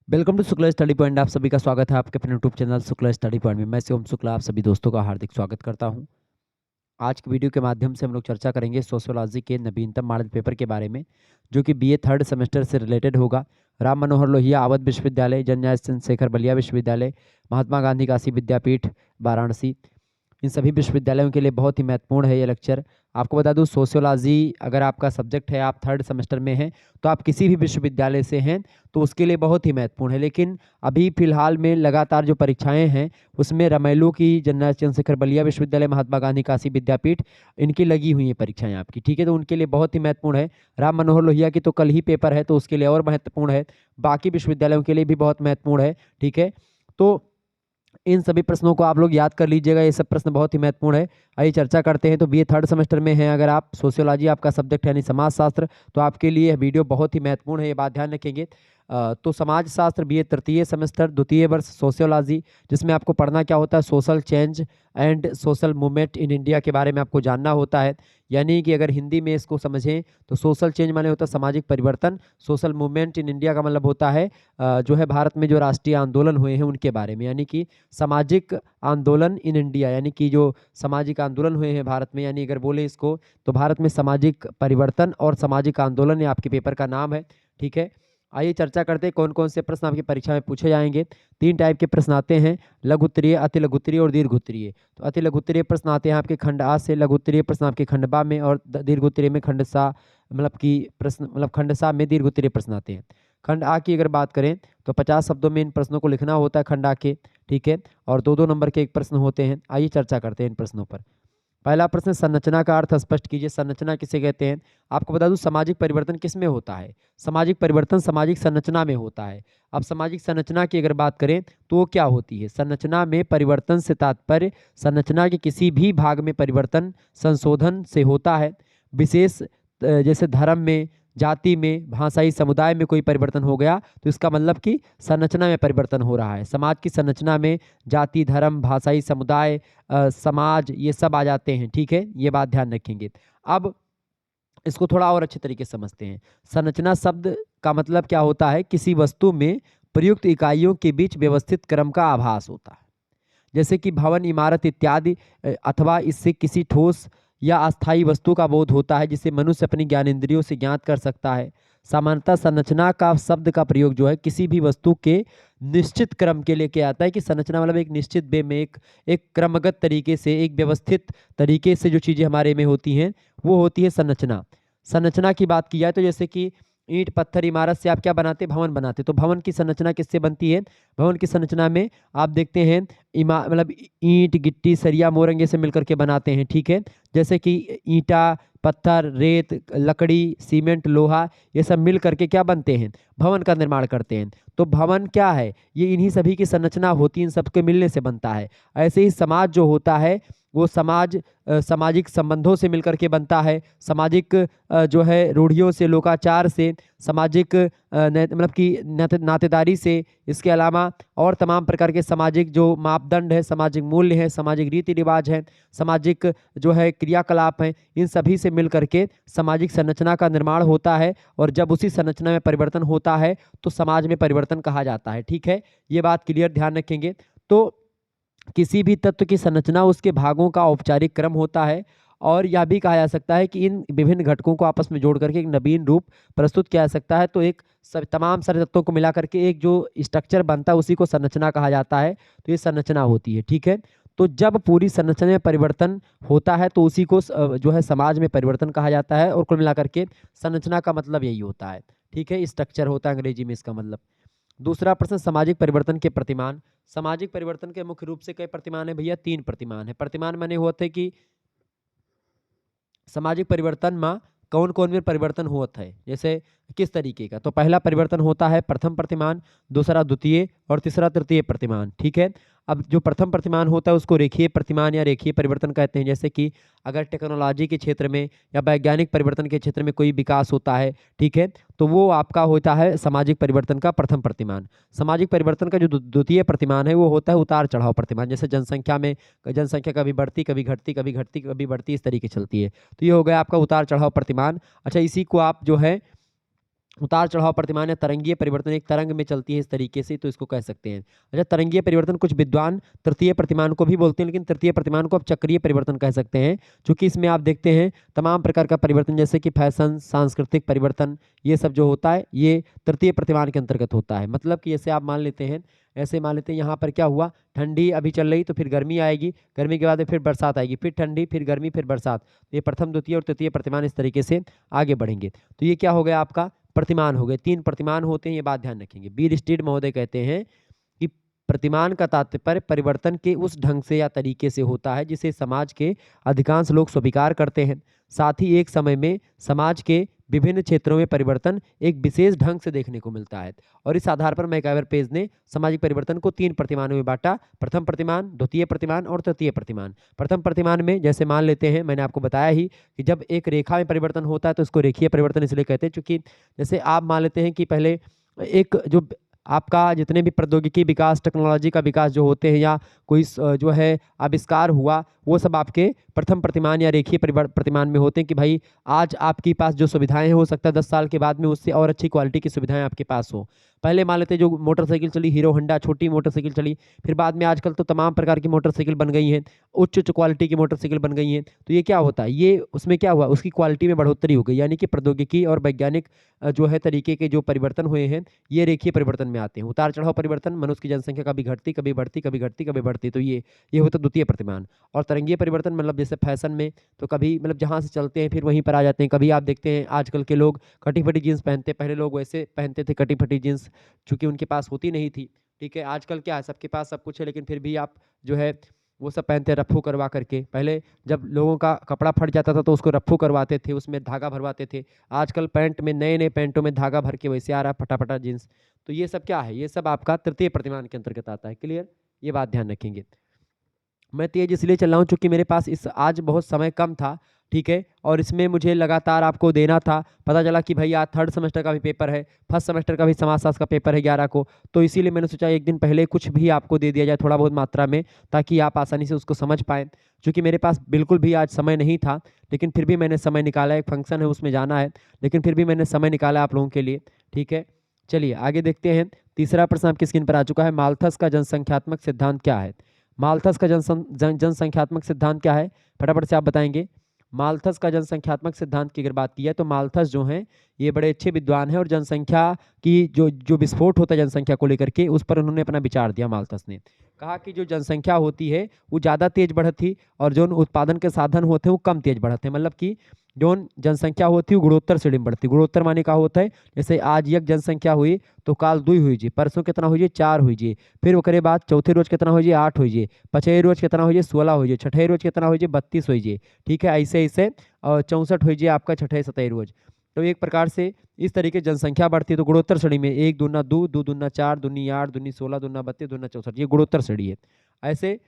Welcome to Shukla study point. आप सभी का स्वागत है आपके अपने YouTube channel Shukla study point में। मैं शिवम शुक्ला आप सभी दोस्तों का हार्दिक स्वागत करता हूं। आज की वीडियो के माध्यम से हम लोग चर्चा करेंगे सोशियोलॉजी के नवीनतम मॉडल पेपर के बारे में, जो कि बीए थर्ड सेमेस्टर से रिलेटेड होगा। राम मनोहर लोहिया अवध विश्वविद्यालय, जनन्याय चंद्रशेखर बलिया विश्वविद्यालय, महात्मा गांधी काशी विद्यापीठ वाराणसी, इन सभी विश्वविद्यालयों के लिए बहुत ही महत्वपूर्ण है ये लेक्चर। आपको बता दूं, सोशियोलॉजी अगर आपका सब्जेक्ट है, आप थर्ड सेमेस्टर में हैं, तो आप किसी भी विश्वविद्यालय से हैं तो उसके लिए बहुत ही महत्वपूर्ण है। लेकिन अभी फिलहाल में लगातार जो परीक्षाएं हैं उसमें रमेलू की, जनरल चंद्रशेखर बलिया विश्वविद्यालय, महात्मा गांधी काशी विद्यापीठ, इनकी लगी हुई हैं परीक्षाएं आपकी, ठीक है। तो उनके लिए बहुत ही महत्वपूर्ण है। राम मनोहर लोहिया की तो कल ही पेपर है तो उसके लिए और महत्वपूर्ण है। बाकी विश्वविद्यालयों के लिए भी बहुत महत्वपूर्ण है, ठीक है। तो इन सभी प्रश्नों को आप लोग याद कर लीजिएगा, ये सब प्रश्न बहुत ही महत्वपूर्ण है। आइए चर्चा करते हैं। तो बीए थर्ड सेमेस्टर में हैं अगर आप, सोशियोलॉजी आपका सब्जेक्ट है यानी समाजशास्त्र, तो आपके लिए यह वीडियो बहुत ही महत्वपूर्ण है, ये बात ध्यान रखेंगे। तो समाजशास्त्र बीए तृतीय सेमेस्टर द्वितीय वर्ष सोशियोलॉजी, जिसमें आपको पढ़ना क्या होता है, social change and social movement in India के बारे में आपको जानना होता है। यानी कि अगर हिंदी में इसको समझें तो सोशल चेंज माने होता है सामाजिक परिवर्तन, सोशल मूवमेंट इन इंडिया का मतलब होता है जो है भारत में जो राष्ट्रीय आंदोलन हुए हैं उनके बारे में, यानी कि सामाजिक आंदोलन इन इंडिया, यानी कि जो सामाजिक आंदोलन हुए हैं भारत में, यानी अगर बोले इसको तो भारत में सामाजिक परिवर्तन और सामाजिक आंदोलन, ये आपके पेपर का नाम है, ठीक है। आइए चर्चा करते हैं कौन कौन से प्रश्न आपकी परीक्षा में पूछे जाएंगे। तीन टाइप के प्रश्न आते हैं, लघु उत्तरीय, अति लघु उत्तरीय और दीर्घ उत्तरीय। तो अति लघु उत्तरीय प्रश्न आते हैं आपके खंड आ से, लघु उत्तरीय प्रश्न आपके खंड बा में, और दीर्घ उत्तरीय में खंड सा, मतलब कि प्रश्न, मतलब खंड सा में दीर्घ उत्तरीय प्रश्न आते हैं। खंड आ की अगर बात करें तो 50 शब्दों में इन प्रश्नों को लिखना होता है खंड आ के, ठीक है। और दो दो नंबर के एक प्रश्न होते हैं। आइए चर्चा करते हैं इन प्रश्नों पर। पहला प्रश्न, संरचना का अर्थ स्पष्ट कीजिए। संरचना किसे कहते हैं? आपको बता दूं, सामाजिक परिवर्तन किस में होता है? सामाजिक परिवर्तन सामाजिक संरचना में होता है। अब सामाजिक संरचना की अगर बात करें तो वो क्या होती है? संरचना में परिवर्तन से तात्पर्य संरचना के किसी भी भाग में परिवर्तन, संशोधन से होता है। विशेष जैसे धर्म में, जाति में, भाषाई समुदाय में कोई परिवर्तन हो गया तो इसका मतलब कि संरचना में परिवर्तन हो रहा है। समाज की संरचना में जाति, धर्म, भाषाई समुदाय, समाज, ये सब आ जाते हैं, ठीक है। ये बात ध्यान रखेंगे। अब इसको थोड़ा और अच्छे तरीके से समझते हैं। संरचना शब्द का मतलब क्या होता है? किसी वस्तु में प्रयुक्त इकाइयों के बीच व्यवस्थित क्रम का आभास होता है, जैसे कि भवन, इमारत इत्यादि। अथवा इससे किसी ठोस या अस्थायी वस्तु का बोध होता है जिसे मनुष्य अपनी ज्ञानेंद्रियों से ज्ञात कर सकता है। सामान्यतः संरचना का शब्द का प्रयोग जो है किसी भी वस्तु के निश्चित क्रम के लिए किया जाता है, कि संरचना मतलब एक निश्चित वे में, एक क्रमगत तरीके से, एक व्यवस्थित तरीके से जो चीज़ें हमारे में होती हैं वो होती है संरचना। संरचना की बात की जाए तो जैसे कि ईंट पत्थर इमारत से आप क्या बनाते, भवन बनाते, तो भवन की संरचना किससे बनती है? भवन की संरचना में आप देखते हैं मतलब ईंट, गिट्टी, सरिया, मोरंगे से मिलकर के बनाते हैं, ठीक है। जैसे कि ईंटा, पत्थर, रेत, लकड़ी, सीमेंट, लोहा, ये सब मिल करके क्या बनते हैं? भवन का निर्माण करते हैं। तो भवन क्या है? ये इन्हीं सभी की संरचना होती है, इन सबके मिलने से बनता है। ऐसे ही समाज जो होता है वो समाज सामाजिक संबंधों से मिलकर के बनता है, सामाजिक जो है रूढ़ियों से, लोकाचार से, सामाजिक मतलब कि नातेदारी से, इसके अलावा और तमाम प्रकार के सामाजिक जो मापदंड है, सामाजिक मूल्य है, सामाजिक रीति रिवाज है, सामाजिक जो है क्रियाकलाप हैं, इन सभी से मिल करके सामाजिक संरचना का निर्माण होता है। और जब उसी संरचना में परिवर्तन होता है तो समाज में परिवर्तन कहा जाता है, ठीक है। ये बात क्लियर ध्यान रखेंगे। तो किसी भी तत्व की संरचना उसके भागों का औपचारिक क्रम होता है, और यह भी कहा जा सकता है कि इन विभिन्न घटकों को आपस में जोड़ करके एक नवीन रूप प्रस्तुत किया जा सकता है। तो एक तमाम सारे तत्वों को मिला करके एक जो स्ट्रक्चर बनता है उसी को संरचना कहा जाता है। तो ये संरचना होती है, ठीक है। तो जब पूरी संरचना में परिवर्तन होता है तो उसी को जो है समाज में परिवर्तन कहा जाता है। और कुल मिलाकर के संरचना का मतलब यही होता है, ठीक है। स्ट्रक्चर होता है अंग्रेजी में इसका मतलब। दूसरा प्रश्न, सामाजिक परिवर्तन के प्रतिमान। सामाजिक परिवर्तन के मुख्य रूप से कई प्रतिमान है भैया, 3 प्रतिमान है। प्रतिमान माने होते कि सामाजिक परिवर्तन में कौन कौन में परिवर्तन होता है, जैसे किस तरीके का। तो पहला परिवर्तन होता है प्रथम प्रतिमान, दूसरा द्वितीय और तीसरा तृतीय प्रतिमान, ठीक है। अब जो प्रथम प्रतिमान होता है उसको रेखीय प्रतिमान या रेखीय परिवर्तन कहते हैं। जैसे कि अगर टेक्नोलॉजी के क्षेत्र में या वैज्ञानिक परिवर्तन के क्षेत्र में कोई विकास होता है, ठीक है, तो वो आपका होता है सामाजिक परिवर्तन का प्रथम प्रतिमान। सामाजिक परिवर्तन का जो द्वितीय प्रतिमान है वो होता है उतार चढ़ाव प्रतिमान। जैसे जनसंख्या में, जनसंख्या कभी बढ़ती कभी घटती, कभी घटती कभी बढ़ती, इस तरीके चलती है। तो ये हो गया आपका उतार चढ़ाव प्रतिमान। अच्छा, इसी को आप जो है उतार चढ़ाव प्रतिमान या तरंगीय परिवर्तन एक तरंग में चलती है इस तरीके से, तो इसको कह सकते हैं। अच्छा, तरंगीय परिवर्तन कुछ विद्वान तृतीय प्रतिमान को भी बोलते हैं, लेकिन तृतीय प्रतिमान को अब चक्रीय परिवर्तन कह सकते हैं, क्योंकि इसमें आप देखते हैं तमाम प्रकार का परिवर्तन, जैसे कि फैशन, सांस्कृतिक परिवर्तन, ये सब जो होता है ये तृतीय प्रतिमान के अंतर्गत होता है। मतलब कि जैसे आप मान लेते हैं, ऐसे मान लेते हैं यहाँ पर क्या हुआ, ठंडी अभी चल रही तो फिर गर्मी आएगी, गर्मी के बाद फिर बरसात आएगी, फिर ठंडी, फिर गर्मी, फिर बरसात। ये प्रथम, द्वितीय और तृतीय प्रतिमान इस तरीके से आगे बढ़ेंगे। तो ये क्या हो गया आपका, प्रतिमान हो गए। 3 प्रतिमान होते हैं, ये बात ध्यान रखेंगे। बीर स्टीड महोदय कहते हैं कि प्रतिमान का तात्पर्य परिवर्तन के उस ढंग से या तरीके से होता है जिसे समाज के अधिकांश लोग स्वीकार करते हैं। साथ ही एक समय में समाज के विभिन्न क्षेत्रों में परिवर्तन एक विशेष ढंग से देखने को मिलता है। और इस आधार पर मैकआवर पेज ने सामाजिक परिवर्तन को 3 प्रतिमानों में बांटा, प्रथम प्रतिमान, द्वितीय प्रतिमान और तृतीय प्रतिमान। प्रथम प्रतिमान में जैसे मान लेते हैं, मैंने आपको बताया ही कि जब एक रेखा में परिवर्तन होता है तो इसको रेखीय परिवर्तन इसलिए कहते हैं, क्योंकि जैसे आप मान लेते हैं कि पहले एक जो आपका जितने भी प्रौद्योगिकी विकास, टेक्नोलॉजी का विकास जो होते हैं, या कोई जो है आविष्कार हुआ, वो सब आपके प्रथम प्रतिमान या रेखीय प्रतिमान में होते हैं। कि भाई आज आपके पास जो सुविधाएं हैं, हो सकता है 10 साल के बाद में उससे और अच्छी क्वालिटी की सुविधाएं आपके पास हो। पहले मान लेते हैं जो मोटरसाइकिल चली, हीरो होंडा, छोटी मोटरसाइकिल चली, फिर बाद में आजकल तो तमाम प्रकार की मोटरसाइकिल बन गई हैं, उच्च उच्च क्वालिटी की मोटरसाइकिल बन गई हैं। तो ये क्या होता है, ये उसमें क्या हुआ, उसकी क्वालिटी में बढ़ोतरी हो गई, यानी कि प्रौद्योगिकी और वैज्ञानिक जो है तरीके के जो परिवर्तन हुए हैं, ये रेखीय परिवर्तन में आते हैं। उतार चढ़ाव परिवर्तन, मनुष्य की जनसंख्या कभी घटती, कभी बढ़ती, कभी घटती, कभी बढ़ती, तो ये होता द्वितीय प्रतिमान। और तरंगीय परिवर्तन मतलब जैसे फैशन में, तो कभी मतलब जहाँ से चलते हैं फिर वहीं पर आ जाते हैं। कभी आप देखते हैं आजकल के लोग कटी फटी जीन्स पहनते हैं, पहले लोग वैसे पहनते थे कटी फटी जीन्स, चूंकि उनके पास होती नहीं थी। ठीक है, आजकल क्या है, सबके पास सब कुछ है, लेकिन फिर भी आप जो है वो सब पहनते हैं रफ्फू करवा करके। पहले जब लोगों का कपड़ा फट जाता था तो उसको रफ्फू करवाते थे, उसमें धागा भरवाते थे। आजकल पैंट में, नए नए पैंटों में धागा भर के वैसे आ रहा है फटा फटा जीन्स। तो ये सब क्या है, ये सब आपका तृतीय प्रतिमान के अंतर्गत आता है। क्लियर, ये बात ध्यान रखेंगे। मैं तेज इसलिए चल रहा हूँ क्योंकि मेरे पास इस आज बहुत समय कम था, ठीक है, और इसमें मुझे लगातार आपको देना था। पता चला कि भाई आज 3rd सेमेस्टर का भी पेपर है, 1st सेमेस्टर का भी समाजशास्त्र का पेपर है 11 को, तो इसीलिए मैंने सोचा एक दिन पहले कुछ भी आपको दे दिया जाए थोड़ा बहुत मात्रा में, ताकि आप आसानी से उसको समझ पाएँ। क्योंकि मेरे पास बिल्कुल भी आज समय नहीं था, लेकिन फिर भी मैंने समय निकाला। एक फंक्शन है उसमें जाना है, लेकिन फिर भी मैंने समय निकाला आप लोगों के लिए। ठीक है, चलिए आगे देखते हैं। तीसरा प्रश्न आपकी स्क्रीन पर आ चुका है, माल्थस का जनसंख्यात्मक सिद्धांत क्या है। माल्थस का जनसंख्यात्मक सिद्धांत क्या है, फटाफट से आप बताएंगे। माल्थस का जनसंख्यात्मक सिद्धांत की अगर बात की जाए तो माल्थस जो हैं ये बड़े अच्छे विद्वान हैं, और जनसंख्या की जो जो विस्फोट होता है जनसंख्या को लेकर के, उस पर उन्होंने अपना विचार दिया। माल्थस ने कहा कि जो जनसंख्या होती है वो ज़्यादा तेज बढ़त थी, और जो उत्पादन के साधन होते हैं वो कम तेज बढ़त है। मतलब कि जो जनसंख्या होती है वो गुणोत्तर श्रेणी में बढ़ती। गुणोत्तर माने का होता है, जैसे आज एक जनसंख्या हुई तो काल 2 हुई जी, परसों कितना हुई जी 4 हुई जी, फिर ओकरे बाद चौथे रोज कितना हुई जी 8 हुई जी, पछे रोज कितना हुई जी 16 हुई जी, छठे रोज कितना हुई जी 32 हुई जी। ठीक है, ऐसे ऐसे 64 हुई जी आपका छठे सतह रोज। तो एक प्रकार से इस तरीके जनसंख्या बढ़ती है तो गुणोत्तर श्रेणी में 1 दूना 2, 2 दूना 4, दूनी 8, दूनी 16, दूना 32, दूना 64, ये गुणोत्तर श्रेणी है। ऐसे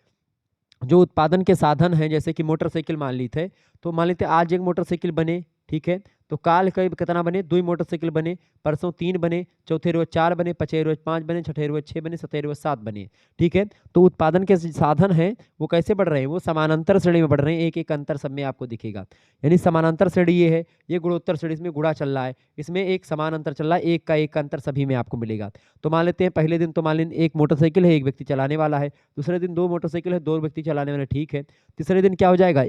जो उत्पादन के साधन हैं, जैसे कि मोटरसाइकिल मान ली थे, तो मान लेते आज एक मोटरसाइकिल बने, ठीक है, तो काल करीब कितना बने, 2 मोटरसाइकिल बने, परसों 3 बने, चौथे रोज 4 बने, पचे रोज 5 बने, छठे रोज 6 बने, सतह रोज 7 बने। ठीक है, तो उत्पादन के साधन हैं वो कैसे बढ़ रहे हैं, वो समानांतर श्रेणी में बढ़ रहे हैं। एक एक अंतर सब में आपको दिखेगा, यानी समानांतर श्रेणी ये है, ये गुणोत्तर श्रेणी, इसमें गुणा चल रहा है, इसमें एक समान अंतर चल रहा है, एक का अंतर सभी में आपको मिलेगा। तो मान लेते हैं पहले दिन तो मान लें एक मोटरसाइकिल है, एक व्यक्ति चलाने वाला है, दूसरे दिन 2 मोटरसाइकिल है, 2 व्यक्ति चलाने वाले, ठीक है, तीसरे दिन क्या हो जाएगा,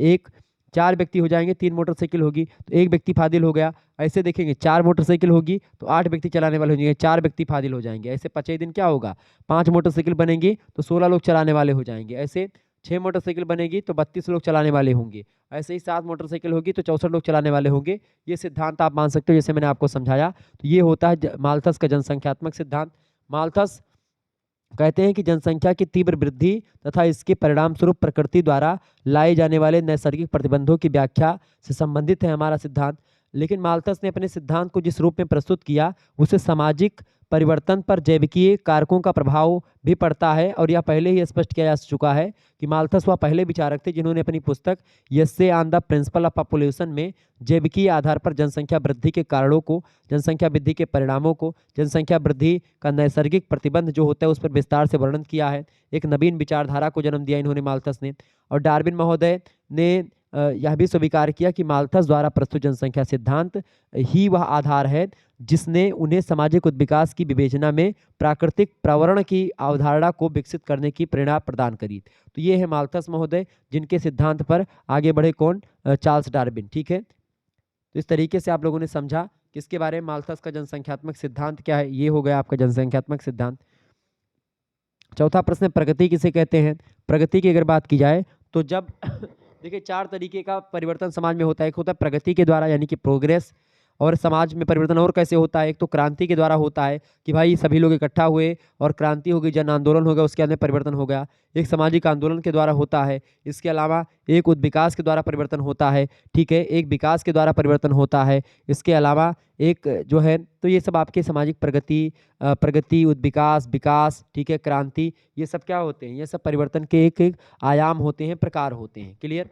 4 व्यक्ति हो जाएंगे, 3 मोटरसाइकिल होगी तो 1 व्यक्ति फादिल हो गया। ऐसे देखेंगे 4 मोटरसाइकिल होगी तो 8 व्यक्ति चलाने वाले हो जाएंगे, 4 व्यक्ति फादिल हो जाएंगे। ऐसे 5वें दिन क्या होगा, 5 मोटरसाइकिल बनेंगी तो 16 लोग चलाने वाले हो जाएंगे। ऐसे 6 मोटरसाइकिल बनेगी तो 32 लोग चलाने वाले होंगे। ऐसे ही 7 मोटरसाइकिल होगी तो 64 लोग चलाने वाले होंगे। ये सिद्धांत आप मान सकते हो, जैसे मैंने आपको समझाया। तो ये होता है माल्थस का जनसंख्यात्मक सिद्धांत। माल्थस कहते हैं कि जनसंख्या की तीव्र वृद्धि तथा इसके परिणाम स्वरूप प्रकृति द्वारा लाए जाने वाले नैसर्गिक प्रतिबंधों की व्याख्या से संबंधित है हमारा सिद्धांत। लेकिन माल्थस ने अपने सिद्धांत को जिस रूप में प्रस्तुत किया उसे सामाजिक परिवर्तन पर जैविकीय कारकों का प्रभाव भी पड़ता है, और यह पहले ही स्पष्ट किया जा चुका है कि माल्थस वह पहले विचारक थे जिन्होंने अपनी पुस्तक essay on the principle of population में जैविकीय आधार पर जनसंख्या वृद्धि के कारणों को, जनसंख्या वृद्धि के परिणामों को, जनसंख्या वृद्धि का नैसर्गिक प्रतिबंध जो होता है उस पर विस्तार से वर्णन किया है। एक नवीन विचारधारा को जन्म दिया इन्होंने माल्थस ने। और डार्विन महोदय ने यह भी स्वीकार किया कि माल्थस द्वारा प्रस्तुत जनसंख्या सिद्धांत ही वह आधार है जिसने उन्हें सामाजिक विकास की विवेचना में प्राकृतिक प्रवरण की अवधारणा को विकसित करने की प्रेरणा प्रदान करी। तो ये है माल्थस महोदय, जिनके सिद्धांत पर आगे बढ़े कौन? Charles Darwin. ठीक है, तो इस तरीके से आप लोगों ने समझा किसके बारे में? माल्थस का जनसंख्यात्मक सिद्धांत क्या है, ये हो गया आपका जनसंख्यात्मक सिद्धांत। चौथा प्रश्न, प्रगति किसे कहते हैं? प्रगति की अगर बात की जाए तो जब देखिए 4 तरीके का परिवर्तन समाज में होता है। एक होता है प्रगति के द्वारा यानी कि प्रोग्रेस, और समाज में परिवर्तन और कैसे होता है? एक तो क्रांति के द्वारा होता है कि भाई सभी लोग इकट्ठा हुए और क्रांति हो गई, जन आंदोलन हो गया, उसके अंदर परिवर्तन हो गया। एक सामाजिक आंदोलन के द्वारा होता है। इसके अलावा एक उद्विकास के द्वारा परिवर्तन होता है। ठीक है, एक विकास के द्वारा परिवर्तन होता है। इसके अलावा एक जो है, तो ये सब आपके सामाजिक प्रगति, उद्विकास, विकास, ठीक है, क्रांति, ये सब क्या होते हैं? ये सब परिवर्तन के एक एक आयाम होते हैं, प्रकार होते हैं। क्लियर?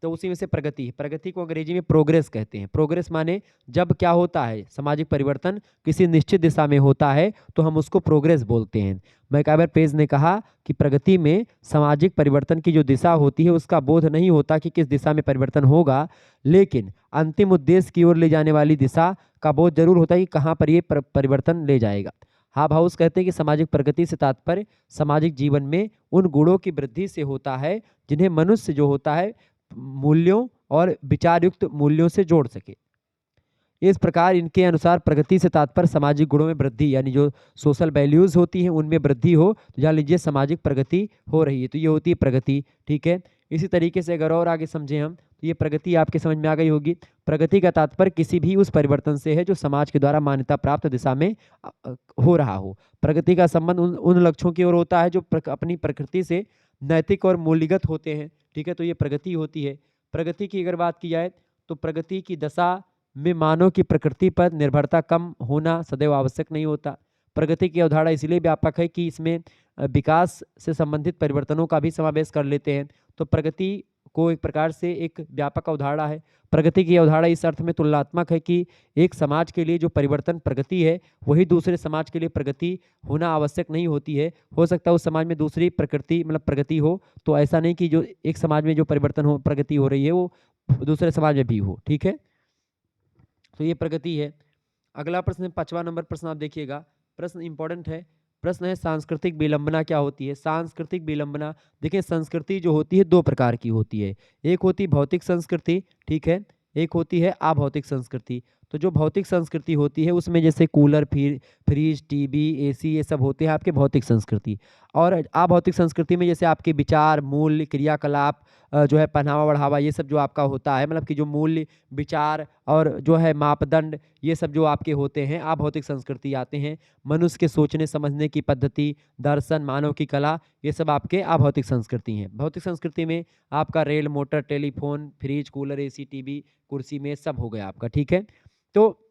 तो उसी में से प्रगति है। प्रगति को अंग्रेजी में प्रोग्रेस कहते हैं। प्रोग्रेस माने जब क्या होता है? सामाजिक परिवर्तन किसी निश्चित दिशा में होता है तो हम उसको प्रोग्रेस बोलते हैं। मैकाइवर पेज ने कहा कि प्रगति में सामाजिक परिवर्तन की जो दिशा होती है उसका बोध नहीं होता कि किस दिशा में परिवर्तन होगा, लेकिन अंतिम उद्देश्य की ओर ले जाने वाली दिशा का बोध जरूर होता है कि कहाँ पर ये परिवर्तन ले जाएगा। हाबहाउस कहते हैं कि सामाजिक प्रगति से तात्पर्य सामाजिक जीवन में उन गुणों की वृद्धि से होता है जिन्हें मनुष्य जो होता है मूल्यों और विचार युक्त मूल्यों से जोड़ सके। इस प्रकार इनके अनुसार प्रगति से तात्पर्य सामाजिक गुणों में वृद्धि, यानी जो सोशल वैल्यूज होती हैं उनमें वृद्धि हो, तो जान लीजिए सामाजिक प्रगति हो रही है, तो ये होती है प्रगति। ठीक है, इसी तरीके से अगर और आगे समझें हम तो ये प्रगति आपके समझ में आ गई होगी। प्रगति का तात्पर्य किसी भी उस परिवर्तन से है जो समाज के द्वारा मान्यता प्राप्त दिशा में हो रहा हो। प्रगति का संबंध उन लक्ष्यों की ओर होता है जो अपनी प्रकृति से नैतिक और मूल्यगत होते हैं। ठीक है, तो ये प्रगति होती है। प्रगति की अगर बात की जाए तो प्रगति की दशा में मानव की प्रकृति पर निर्भरता कम होना सदैव आवश्यक नहीं होता। प्रगति की अवधारणा इसलिए व्यापक है कि इसमें विकास से संबंधित परिवर्तनों का भी समावेश कर लेते हैं। तो प्रगति को एक प्रकार से एक व्यापक अवधारणा है। प्रगति की अवधारणा इस अर्थ में तुलनात्मक है कि एक समाज के लिए जो परिवर्तन प्रगति है वही दूसरे समाज के लिए प्रगति होना आवश्यक नहीं होती है। हो सकता है उस समाज में दूसरी प्रकृति मतलब प्रगति हो, तो ऐसा नहीं कि जो एक समाज में जो परिवर्तन हो प्रगति हो रही है वो दूसरे समाज में भी हो। ठीक है, तो ये प्रगति है। अगला प्रश्न 5वां नंबर प्रश्न आप देखिएगा, प्रश्न इंपॉर्टेंट है। प्रश्न है सांस्कृतिक विलंबना क्या होती है? सांस्कृतिक विलंबना, देखिए संस्कृति जो होती है 2 प्रकार की होती है। एक होती भौतिक संस्कृति, ठीक है, एक होती है अभौतिक संस्कृति। तो जो भौतिक संस्कृति होती है उसमें जैसे कूलर, फ्रिज, टीवी, एसी, ये सब होते हैं आपके भौतिक संस्कृति। और अभौतिक संस्कृति में जैसे आपके विचार, मूल्य, क्रियाकलाप, जो है पहनावा बढ़ावा, ये सब जो आपका होता है, मतलब कि जो मूल्य, विचार और जो है मापदंड, ये सब जो आपके होते हैं अभौतिक संस्कृति आते हैं। मनुष्य के सोचने समझने की पद्धति, दर्शन, मानव की कला, ये सब आपके अभौतिक संस्कृति हैं। भौतिक संस्कृति में आपका rail, motor, telephone, fridge, cooler, AC, TV, कुर्सी, मेज सब हो गया आपका। ठीक है, तो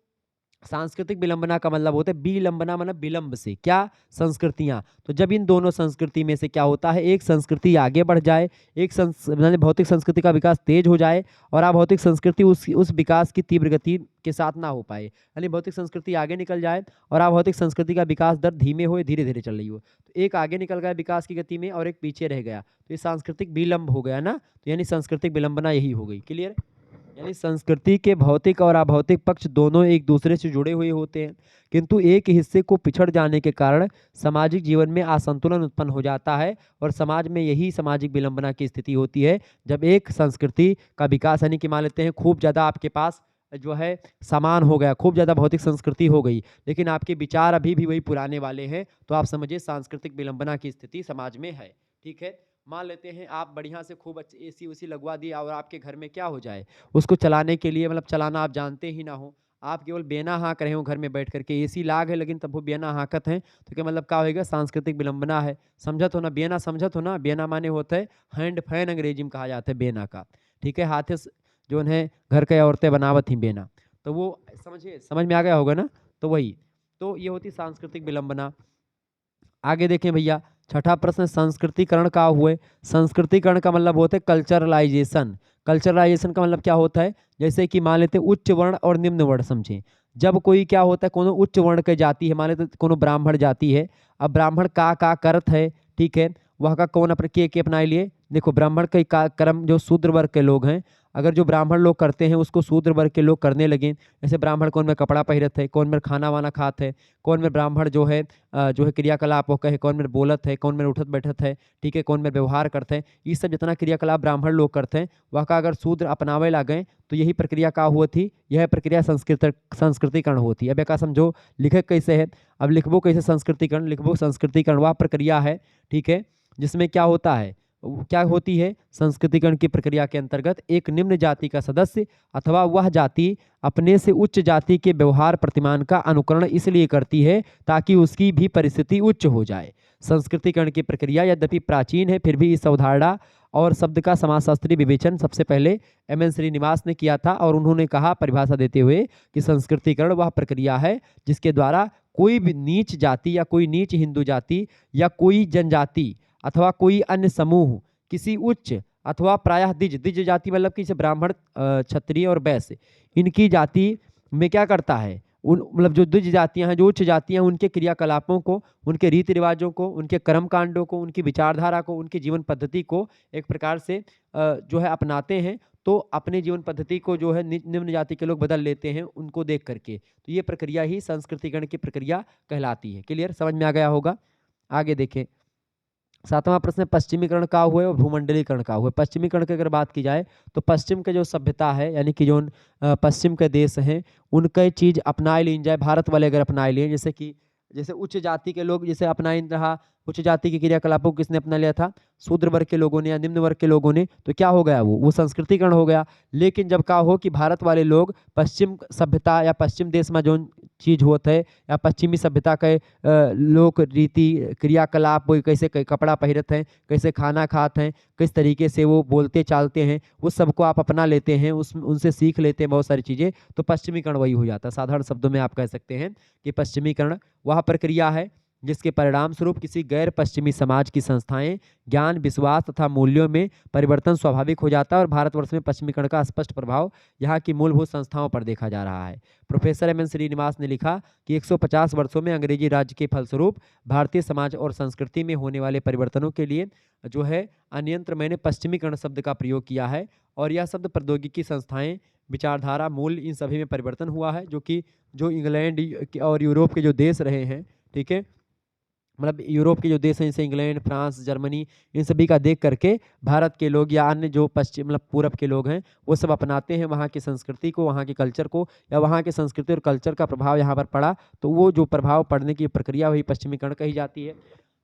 सांस्कृतिक विलंबना का मतलब होता है विलंबना, मतलब विलंब से क्या? संस्कृतियां। तो जब इन दोनों संस्कृति में से क्या होता है, एक संस्कृति आगे बढ़ जाए, भौतिक संस्कृति का विकास तेज हो जाए और अभौतिक संस्कृति उस विकास की तीव्र गति के साथ ना हो पाए, यानी भौतिक संस्कृति आगे निकल जाए और अभौतिक संस्कृति का विकास दर धीमे हो, धीरे धीरे चल रही हो, तो एक आगे निकल गया विकास की गति में और एक पीछे रह गया, तो ये सांस्कृतिक विलंब हो गया ना। तो यानी सांस्कृतिक विलंबना यही हो गई। क्लियर? यानी संस्कृति के भौतिक और अभौतिक पक्ष दोनों एक दूसरे से जुड़े हुए होते हैं, किंतु एक हिस्से को पिछड़ जाने के कारण सामाजिक जीवन में असंतुलन उत्पन्न हो जाता है और समाज में यही सामाजिक विलंबना की स्थिति होती है। जब एक संस्कृति का विकास, यानी कि मान लेते हैं खूब ज़्यादा आपके पास जो है सामान हो गया, खूब ज़्यादा भौतिक संस्कृति हो गई, लेकिन आपके विचार अभी भी वही पुराने वाले हैं, तो आप समझिए सांस्कृतिक विलंबना की स्थिति समाज में है। ठीक है, मान लेते हैं आप बढ़िया से खूब अच्छे एसी उसी लगवा दिया और आपके घर में क्या हो जाए, उसको चलाने के लिए मतलब चलाना आप जानते ही ना हो, आप केवल बेना हाँक रहे हो घर में बैठ करके, एसी लाग है लेकिन तब वो बेना हाँकत हैं, तो क्या मतलब क्या होएगा? सांस्कृतिक विलंबना है। समझत हो ना? बेना समझत हो ना? बेना माने होता है हैंड फैन, अंग्रेजी में कहा जाता है बेना का। ठीक है, हाथे से जो है घर के औरतें बनावत ही बेना, तो वो समझिए, समझ में आ गया होगा ना? तो वही, तो ये होती सांस्कृतिक विलंबना। आगे देखें भैया, छठा प्रश्न, संस्कृतिकरण का हुए। संस्कृतिकरण का मतलब होता है कल्चरलाइजेशन। कल्चरलाइजेशन का मतलब क्या होता है? जैसे कि मान लेते हैं उच्च वर्ण और निम्न वर्ण, समझें। जब कोई क्या होता है, कोनो उच्च वर्ण के जाति है, मान लेते कोनो ब्राह्मण जाति है, अब ब्राह्मण का करत है, ठीक है, वह का कौन के अपनाए लिए, देखो ब्राह्मण के का कर्म जो शूद्र वर्ग के लोग हैं, अगर जो ब्राह्मण लोग करते हैं उसको शूद्र वर्ग के लोग करने लगे, जैसे ब्राह्मण कौन में कपड़ा पहिरत है, कौन में खाना वाना खात है, कौन में ब्राह्मण जो है क्रियाकलाप वो कहे, कौन में बोलत है, कौन में उठत बैठत है, ठीक है, कौन में व्यवहार करते हैं, ये सब जितना क्रियाकलाप ब्राह्मण लोग करते हैं वह का अगर शूद्र अपनावे ला गए तो यही प्रक्रिया का हुआ थी, यह प्रक्रिया संस्कृतिकरण होती है। अब का समझो लिखे कैसे है, अब लिखबो कैसे संस्कृतिकरण, लिखबो संस्कृतिकरण वह प्रक्रिया है, ठीक है, जिसमें क्या होता है, क्या होती है, संस्कृतिकरण की प्रक्रिया के अंतर्गत एक निम्न जाति का सदस्य अथवा वह जाति अपने से उच्च जाति के व्यवहार प्रतिमान का अनुकरण इसलिए करती है ताकि उसकी भी परिस्थिति उच्च हो जाए। संस्कृतिकरण की प्रक्रिया यद्यपि प्राचीन है फिर भी इस अवधारणा और शब्द का समाजशास्त्रीय विवेचन सबसे पहले एम.एन. श्रीनिवास ने किया था और उन्होंने कहा परिभाषा देते हुए कि संस्कृतिकरण वह प्रक्रिया है जिसके द्वारा कोई भी नीच जाति या कोई नीच हिंदू जाति या कोई जनजाति अथवा कोई अन्य समूह किसी उच्च अथवा प्रायः द्विज जाति मतलब कि ब्राह्मण, क्षत्रिय और वैश्य, इनकी जाति में क्या करता है, उन मतलब जो द्विज जातियां हैं, जो उच्च जातियां, उनके क्रियाकलापों को, उनके रीति रिवाजों को, उनके कर्म कांडों को, उनकी विचारधारा को, उनकी जीवन पद्धति को एक प्रकार से जो है अपनाते हैं, तो अपने जीवन पद्धति को जो है निम्न जाति के लोग बदल लेते हैं उनको देख करके, तो ये प्रक्रिया ही संस्कृतिकरण की प्रक्रिया कहलाती है। क्लियर, समझ में आ गया होगा। आगे देखें, 7वां प्रश्न, पश्चिमीकरण का हुआ है और भूमंडलीकरण का हुआ है। पश्चिमीकरण की अगर बात की जाए तो पश्चिम के जो सभ्यता है यानी कि जो पश्चिम के देश हैं उनके चीज़ अपनाए ली जाए, भारत वाले अगर अपनाए लिए, जैसे कि जैसे उच्च जाति के लोग जैसे अपनाए रहा, उच्च जाति के क्रियाकलापों को किसने अपना लिया था, शूद्र वर्ग के लोगों ने या निम्न वर्ग के लोगों ने, तो क्या हो गया, वो संस्कृतिकरण हो गया। लेकिन जब का हो कि भारत वाले लोग पश्चिम सभ्यता या पश्चिम देश में जो चीज़ होता है या पश्चिमी सभ्यता के लोक रीति क्रियाकलाप, वो कैसे कपड़ा पहिरत हैं, कैसे खाना खाते हैं, किस तरीके से वो बोलते चालते हैं, उस सबको आप अपना लेते हैं, उनसे सीख लेते हैं बहुत सारी चीज़ें, तो पश्चिमीकरण वही हो जाता है। साधारण शब्दों में आप कह सकते हैं कि पश्चिमीकरण वह प्रक्रिया है जिसके परिणाम स्वरूप किसी गैर पश्चिमी समाज की संस्थाएं, ज्ञान, विश्वास तथा मूल्यों में परिवर्तन स्वाभाविक हो जाता है और भारतवर्ष में पश्चिमीकरण का स्पष्ट प्रभाव यहाँ की मूलभूत संस्थाओं पर देखा जा रहा है। Professor M.N.. श्रीनिवास ने लिखा कि 150 वर्षों में अंग्रेजी राज्य के फलस्वरूप भारतीय समाज और संस्कृति में होने वाले परिवर्तनों के लिए जो है अनियंत्र मैंने पश्चिमीकरण शब्द का प्रयोग किया है और यह शब्द प्रौद्योगिकी संस्थाएं, विचारधारा, मूल्य, इन सभी में परिवर्तन हुआ है, जो कि जो इंग्लैंड और यूरोप के जो देश रहे हैं, ठीक है, मतलब यूरोप के जो देश हैं जैसे इंग्लैंड, फ्रांस, जर्मनी, इन सभी का देख करके भारत के लोग या अन्य जो पश्चिम मतलब पूरब के लोग हैं वो सब अपनाते हैं वहाँ की संस्कृति को, वहाँ के कल्चर को, या वहाँ के संस्कृति और कल्चर का प्रभाव यहाँ पर पड़ा, तो वो जो प्रभाव पड़ने की प्रक्रिया वही पश्चिमीकरण कही जाती है।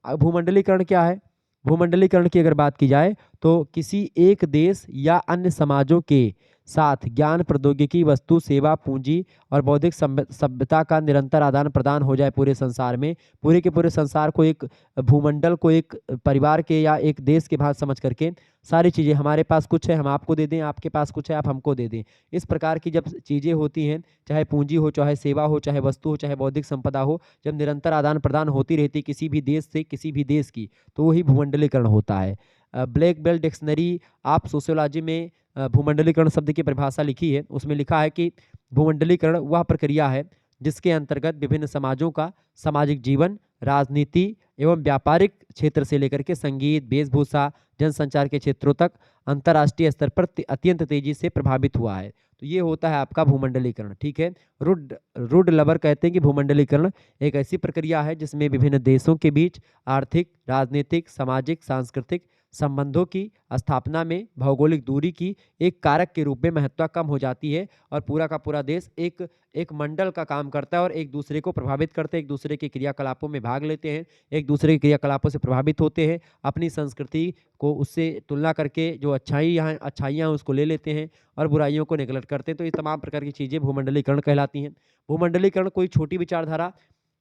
अब भूमंडलीकरण क्या है, भूमंडलीकरण की अगर बात की जाए तो किसी एक देश या अन्य समाजों के साथ ज्ञान, प्रौद्योगिकी, वस्तु, सेवा, पूंजी और बौद्धिक सभ्यता का निरंतर आदान प्रदान हो जाए पूरे संसार में, पूरे के पूरे संसार को एक भूमंडल को एक परिवार के या एक देश के भाग समझ करके सारी चीज़ें, हमारे पास कुछ है हम आपको दे दें, आपके पास कुछ है आप हमको दे दें, इस प्रकार की जब चीज़ें होती हैं, चाहे पूंजी हो, चाहे सेवा हो, चाहे वस्तु हो, चाहे बौद्धिक संपदा हो, जब निरंतर आदान प्रदान होती रहती किसी भी देश से किसी भी देश की, तो वही भूमंडलीकरण होता है। ब्लैक बेल्ट डिक्शनरी आप सोशियोलॉजी में भूमंडलीकरण शब्द की परिभाषा लिखी है, उसमें लिखा है कि भूमंडलीकरण वह प्रक्रिया है जिसके अंतर्गत विभिन्न समाजों का सामाजिक जीवन, राजनीति एवं व्यापारिक क्षेत्र से लेकर के संगीत, वेशभूषा, जनसंचार के क्षेत्रों तक अंतर्राष्ट्रीय स्तर पर अत्यंत तेजी से प्रभावित हुआ है। तो ये होता है आपका भूमंडलीकरण, ठीक है। रुड लबर कहते हैं कि भूमंडलीकरण एक ऐसी प्रक्रिया है जिसमें विभिन्न देशों के बीच आर्थिक, राजनीतिक, सामाजिक, सांस्कृतिक संबंधों की स्थापना में भौगोलिक दूरी की एक कारक के रूप में महत्ता कम हो जाती है और पूरा का पूरा देश एक मंडल का काम करता है और एक दूसरे को प्रभावित करते हैं, एक दूसरे के क्रियाकलापों में भाग लेते हैं, एक दूसरे के क्रियाकलापों से प्रभावित होते हैं, अपनी संस्कृति को उससे तुलना करके जो अच्छाइयाँ उसको ले लेते हैं और बुराइयों को नेगलेक्ट करते हैं। तो ये तमाम प्रकार की चीज़ें भूमंडलीकरण कहलाती हैं। भूमंडलीकरण कोई छोटी विचारधारा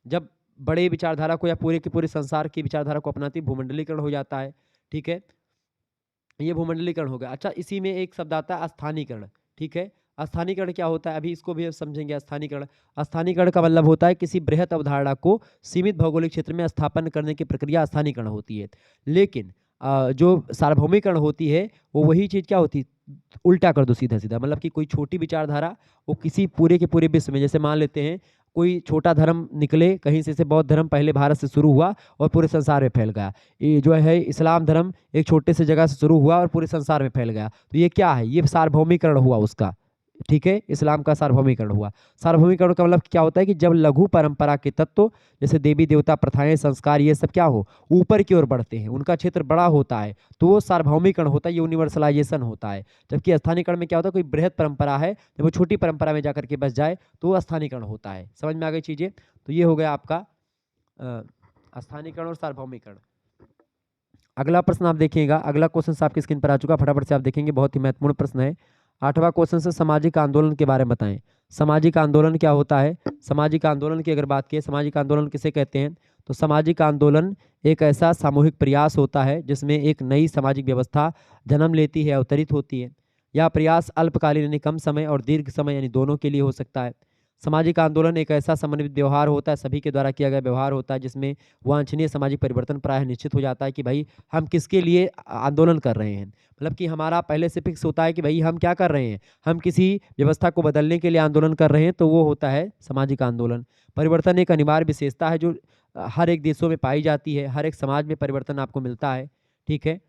जब बड़े विचारधारा को या पूरे के पूरे संसार की विचारधारा को अपनाती भूमंडलीकरण हो जाता है, ठीक है, ये भूमंडलीकरण हो गया। अच्छा, इसी में एक शब्द आता है स्थानीकरण, ठीक है। स्थानीकरण क्या होता है, अभी इसको भी समझेंगे। स्थानीकरण का मतलब होता है किसी बृहत अवधारणा को सीमित भौगोलिक क्षेत्र में स्थापन करने की प्रक्रिया स्थानीकरण होती है। लेकिन जो सार्वभौमिकरण होती है वो वही चीज़ क्या होती है, उल्टा कर दो सीधा सीधा, मतलब कि कोई छोटी विचारधारा वो किसी पूरे के पूरे विश्व में, जैसे मान लेते हैं कोई छोटा धर्म निकले कहीं से बौद्ध धर्म पहले भारत से शुरू हुआ और पूरे संसार में फैल गया। ये जो है इस्लाम धर्म एक छोटे से जगह से शुरू हुआ और पूरे संसार में फैल गया। तो ये क्या है, ये सार्वभौमिकरण हुआ उसका, ठीक है, इस्लाम का सार्वभौमिकरण हुआ। सार्वभौमिकरण का मतलब क्या होता है कि जब लघु परंपरा के तत्व जैसे देवी देवता, प्रथाएं, संस्कार, ये सब क्या हो, ऊपर की ओर बढ़ते हैं, उनका क्षेत्र बड़ा होता है, तो वो सार्वभौमिकरण होता है, यूनिवर्सलाइजेशन होता है। जबकि स्थानीयकरण में क्या होता है, कोई बृहद परंपरा है, जब वो छोटी परंपरा में जाकर के बस जाए तो वो स्थानीयकरण होता है। समझ में आ गई चीजें। तो ये हो गया आपका स्थानीयकरण और सार्वभौमिकरण। अगला प्रश्न आप देखिएगा, अगला क्वेश्चन आपकी स्क्रीन पर आ चुका, फटाफट से आप देखेंगे, बहुत ही महत्वपूर्ण प्रश्न है। 8वां क्वेश्चन से सामाजिक आंदोलन के बारे में बताएं। सामाजिक आंदोलन क्या होता है। सामाजिक आंदोलन की अगर बात करें, सामाजिक आंदोलन किसे कहते हैं, तो सामाजिक आंदोलन एक ऐसा सामूहिक प्रयास होता है जिसमें एक नई सामाजिक व्यवस्था जन्म लेती है, अवतरित होती है। यह प्रयास अल्पकालीन यानी कम समय और दीर्घ समय यानी दोनों के लिए हो सकता है। सामाजिक आंदोलन एक ऐसा समन्वित व्यवहार होता है, सभी के द्वारा किया गया व्यवहार होता है, जिसमें वांछनीय सामाजिक परिवर्तन प्रायः निश्चित हो जाता है कि भाई हम किसके लिए आंदोलन कर रहे हैं। मतलब कि हमारा पहले से फिक्स होता है कि भाई हम क्या कर रहे हैं, हम किसी व्यवस्था को बदलने के लिए आंदोलन कर रहे हैं, तो वो होता है सामाजिक आंदोलन। परिवर्तन एक अनिवार्य विशेषता है जो हर एक देशों में पाई जाती है, हर एक समाज में परिवर्तन आपको मिलता है, ठीक है।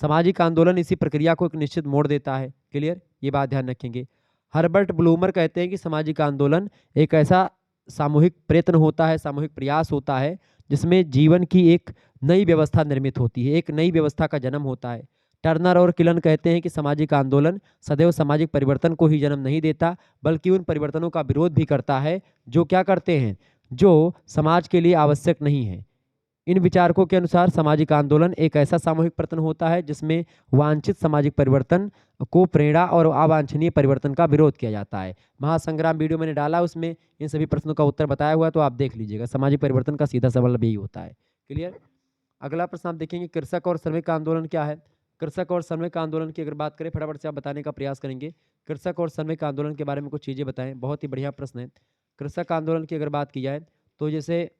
सामाजिक आंदोलन इसी प्रक्रिया को एक निश्चित मोड़ देता है। क्लियर, ये बात ध्यान रखेंगे। हर्बर्ट ब्लूमर कहते हैं कि सामाजिक आंदोलन एक ऐसा सामूहिक प्रयत्न होता है, सामूहिक प्रयास होता है, जिसमें जीवन की एक नई व्यवस्था निर्मित होती है, एक नई व्यवस्था का जन्म होता है। टर्नर और किलन कहते हैं कि सामाजिक आंदोलन सदैव सामाजिक परिवर्तन को ही जन्म नहीं देता, बल्कि उन परिवर्तनों का विरोध भी करता है जो क्या करते हैं, जो समाज के लिए आवश्यक नहीं है। इन विचारकों के अनुसार सामाजिक आंदोलन एक ऐसा सामूहिक प्रयत्न होता है जिसमें वांछित सामाजिक परिवर्तन को प्रेरणा और अवांछनीय परिवर्तन का विरोध किया जाता है। महासंग्राम वीडियो मैंने डाला, उसमें इन सभी प्रश्नों का उत्तर बताया हुआ है, तो आप देख लीजिएगा। सामाजिक परिवर्तन का सीधा सा मतलब यही होता है। क्लियर। अगला प्रश्न आप देखेंगे, कृषक और श्रमिक आंदोलन क्या है। कृषक और श्रमिक आंदोलन की अगर बात करें, फटाफट से आप बताने का प्रयास करेंगे। कृषक और श्रमिक आंदोलन के बारे में कुछ चीज़ें बताएं, बहुत ही बढ़िया प्रश्न है। कृषक आंदोलन की अगर बात की जाए तो जैसे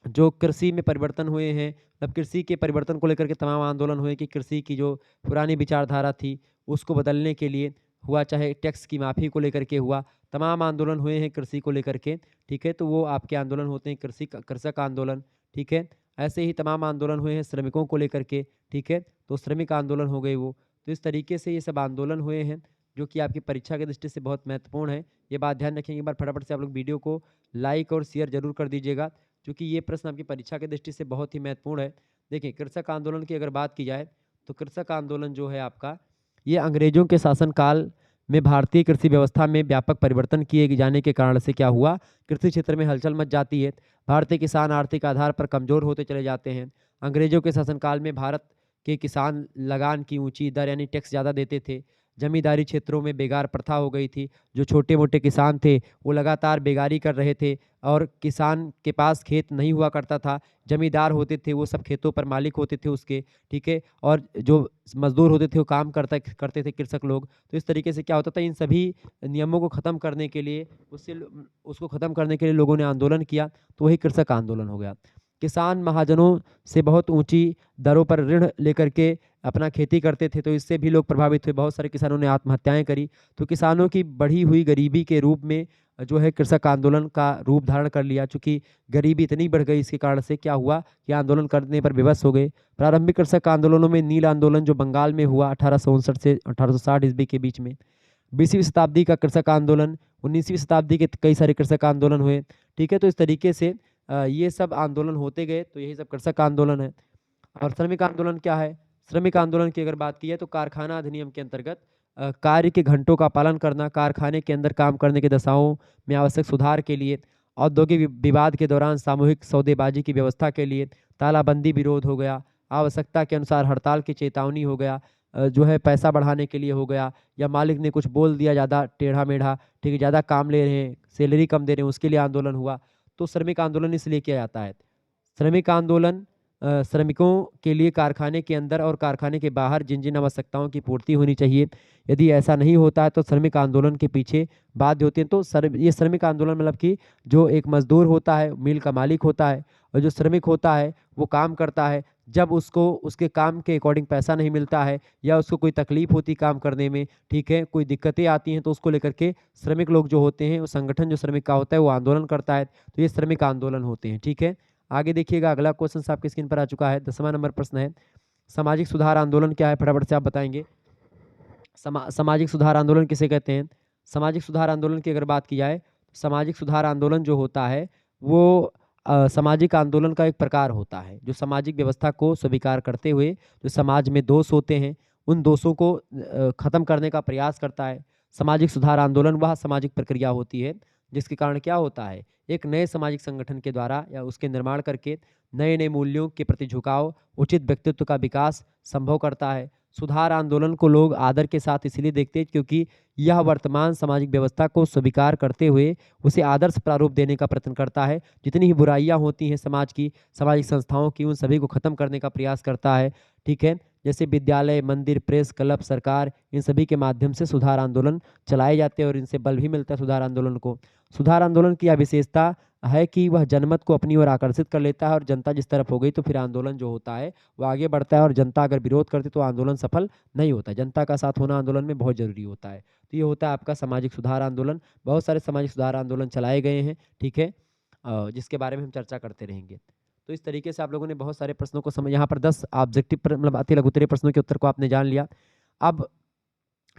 जो कृषि में परिवर्तन हुए हैं, मतलब कृषि के परिवर्तन को लेकर के तमाम आंदोलन हुए कि कृषि की जो पुरानी विचारधारा थी उसको बदलने के लिए हुआ, चाहे टैक्स की माफ़ी को लेकर के हुआ, तमाम आंदोलन हुए हैं कृषि को लेकर के, ठीक है। तो वो आपके आंदोलन होते हैं कृषक आंदोलन, ठीक है। ऐसे ही तमाम आंदोलन हुए हैं श्रमिकों को लेकर के, ठीक है, तो श्रमिक आंदोलन हो गए वो। तो इस तरीके से ये सब आंदोलन हुए हैं जो कि आपकी परीक्षा की दृष्टि से बहुत महत्वपूर्ण है। ये बात ध्यान रखेंगे। एक बार फटाफट से आप लोग वीडियो को लाइक और शेयर जरूर कर दीजिएगा, क्योंकि ये प्रश्न आपकी परीक्षा की दृष्टि से बहुत ही महत्वपूर्ण है। देखिए, कृषक आंदोलन की अगर बात की जाए तो कृषक आंदोलन जो है आपका, ये अंग्रेजों के शासनकाल में भारतीय कृषि व्यवस्था में व्यापक परिवर्तन किए जाने के कारण से क्या हुआ, कृषि क्षेत्र में हलचल मच जाती है। भारतीय किसान आर्थिक आधार पर कमजोर होते चले जाते हैं। अंग्रेजों के शासनकाल में भारत के किसान लगान की ऊंची दर यानी टैक्स ज़्यादा देते थे। जमींदारी क्षेत्रों में बेगार प्रथा हो गई थी। जो छोटे मोटे किसान थे वो लगातार बेगारी कर रहे थे, और किसान के पास खेत नहीं हुआ करता था। जमींदार होते थे वो सब खेतों पर मालिक होते थे उसके, ठीक है, और जो मजदूर होते थे वो काम करते थे कृषक लोग। तो इस तरीके से क्या होता था, इन सभी नियमों को ख़त्म करने के लिए उसको ख़त्म करने के लिए लोगों ने आंदोलन किया, तो वही कृषक आंदोलन हो गया। किसान महाजनों से बहुत ऊंची दरों पर ऋण लेकर के अपना खेती करते थे, तो इससे भी लोग प्रभावित हुए। बहुत सारे किसानों ने आत्महत्याएं करी। तो किसानों की बढ़ी हुई गरीबी के रूप में जो है कृषक आंदोलन का रूप धारण कर लिया। चूंकि गरीबी इतनी बढ़ गई, इसके कारण से क्या हुआ कि आंदोलन करने पर विवश हो गए। प्रारंभिक कृषक आंदोलनों में नील आंदोलन जो बंगाल में हुआ 1859 से 1860 ईस्वी के बीच में, 20वीं शताब्दी का कृषक आंदोलन, 19वीं शताब्दी के कई सारे कृषक आंदोलन हुए, ठीक है। तो इस तरीके से ये सब आंदोलन होते गए, तो यही सब कृषक आंदोलन है। और श्रमिक आंदोलन क्या है। श्रमिक आंदोलन की अगर बात की है तो कारखाना अधिनियम के अंतर्गत कार्य के घंटों का पालन करना, कारखाने के अंदर काम करने की दशाओं में आवश्यक सुधार के लिए, औद्योगिक विवाद के दौरान सामूहिक सौदेबाजी की व्यवस्था के लिए, तालाबंदी विरोध हो गया, आवश्यकता के अनुसार हड़ताल की चेतावनी हो गया, जो है पैसा बढ़ाने के लिए हो गया, या मालिक ने कुछ बोल दिया ज़्यादा टेढ़ा मेढ़ा, ठीक है, ज़्यादा काम ले रहे हैं, सैलरी कम दे रहे हैं, उसके लिए आंदोलन हुआ। तो श्रमिक आंदोलन इसलिए किया जाता है। श्रमिक आंदोलन श्रमिकों के लिए कारखाने के अंदर और कारखाने के बाहर जिन जिन आवश्यकताओं की पूर्ति होनी चाहिए, यदि ऐसा नहीं होता है तो श्रमिक आंदोलन के पीछे बाध्य होते हैं। तो ये श्रमिक आंदोलन मतलब कि जो एक मजदूर होता है, मिल का मालिक होता है, और जो श्रमिक होता है वो काम करता है, जब उसको उसके काम के अकॉर्डिंग पैसा नहीं मिलता है या उसको कोई तकलीफ होती काम करने में, ठीक है, कोई दिक्कतें आती हैं, तो उसको लेकर के श्रमिक लोग जो होते हैं, वो संगठन जो श्रमिक का होता है वो आंदोलन करता है, तो ये श्रमिक आंदोलन होते हैं। ठीक है, आगे देखिएगा, अगला क्वेश्चन आपकी स्क्रीन पर आ चुका है। 10वां नंबर प्रश्न है, सामाजिक सुधार आंदोलन क्या है, फटाफट से आप बताएंगे। सामाजिक सुधार आंदोलन किसे कहते हैं? सामाजिक सुधार आंदोलन की अगर बात की जाए, सामाजिक सुधार आंदोलन जो होता है वो सामाजिक आंदोलन का एक प्रकार होता है, जो सामाजिक व्यवस्था को स्वीकार करते हुए जो समाज में दोष होते हैं उन दोषों को खत्म करने का प्रयास करता है। सामाजिक सुधार आंदोलन वह सामाजिक प्रक्रिया होती है जिसके कारण क्या होता है, एक नए सामाजिक संगठन के द्वारा या उसके निर्माण करके नए नए मूल्यों के प्रति झुकाव, उचित व्यक्तित्व का विकास संभव करता है। सुधार आंदोलन को लोग आदर के साथ इसलिए देखते हैं क्योंकि यह वर्तमान सामाजिक व्यवस्था को स्वीकार करते हुए उसे आदर्श प्रारूप देने का प्रयत्न करता है। जितनी ही बुराइयां होती हैं समाज की, सामाजिक संस्थाओं की, उन सभी को खत्म करने का प्रयास करता है। ठीक है, जैसे विद्यालय, मंदिर, प्रेस क्लब, सरकार, इन सभी के माध्यम से सुधार आंदोलन चलाए जाते हैं और इनसे बल भी मिलता है सुधार आंदोलन को। सुधार आंदोलन की यह विशेषता है कि वह जनमत को अपनी ओर आकर्षित कर लेता है और जनता जिस तरफ हो गई तो फिर आंदोलन जो होता है वो आगे बढ़ता है, और जनता अगर विरोध करती तो आंदोलन सफल नहीं होता। जनता का साथ होना आंदोलन में बहुत जरूरी होता है। तो ये होता है आपका सामाजिक सुधार आंदोलन। बहुत सारे सामाजिक सुधार आंदोलन चलाए गए हैं, ठीक है, जिसके बारे में हम चर्चा करते रहेंगे। तो इस तरीके से आप लोगों ने बहुत सारे प्रश्नों को समझ, यहाँ पर 10 ऑब्जेक्टिव मतलब अति लघु उत्तरीय प्रश्नों के उत्तर को आपने जान लिया। अब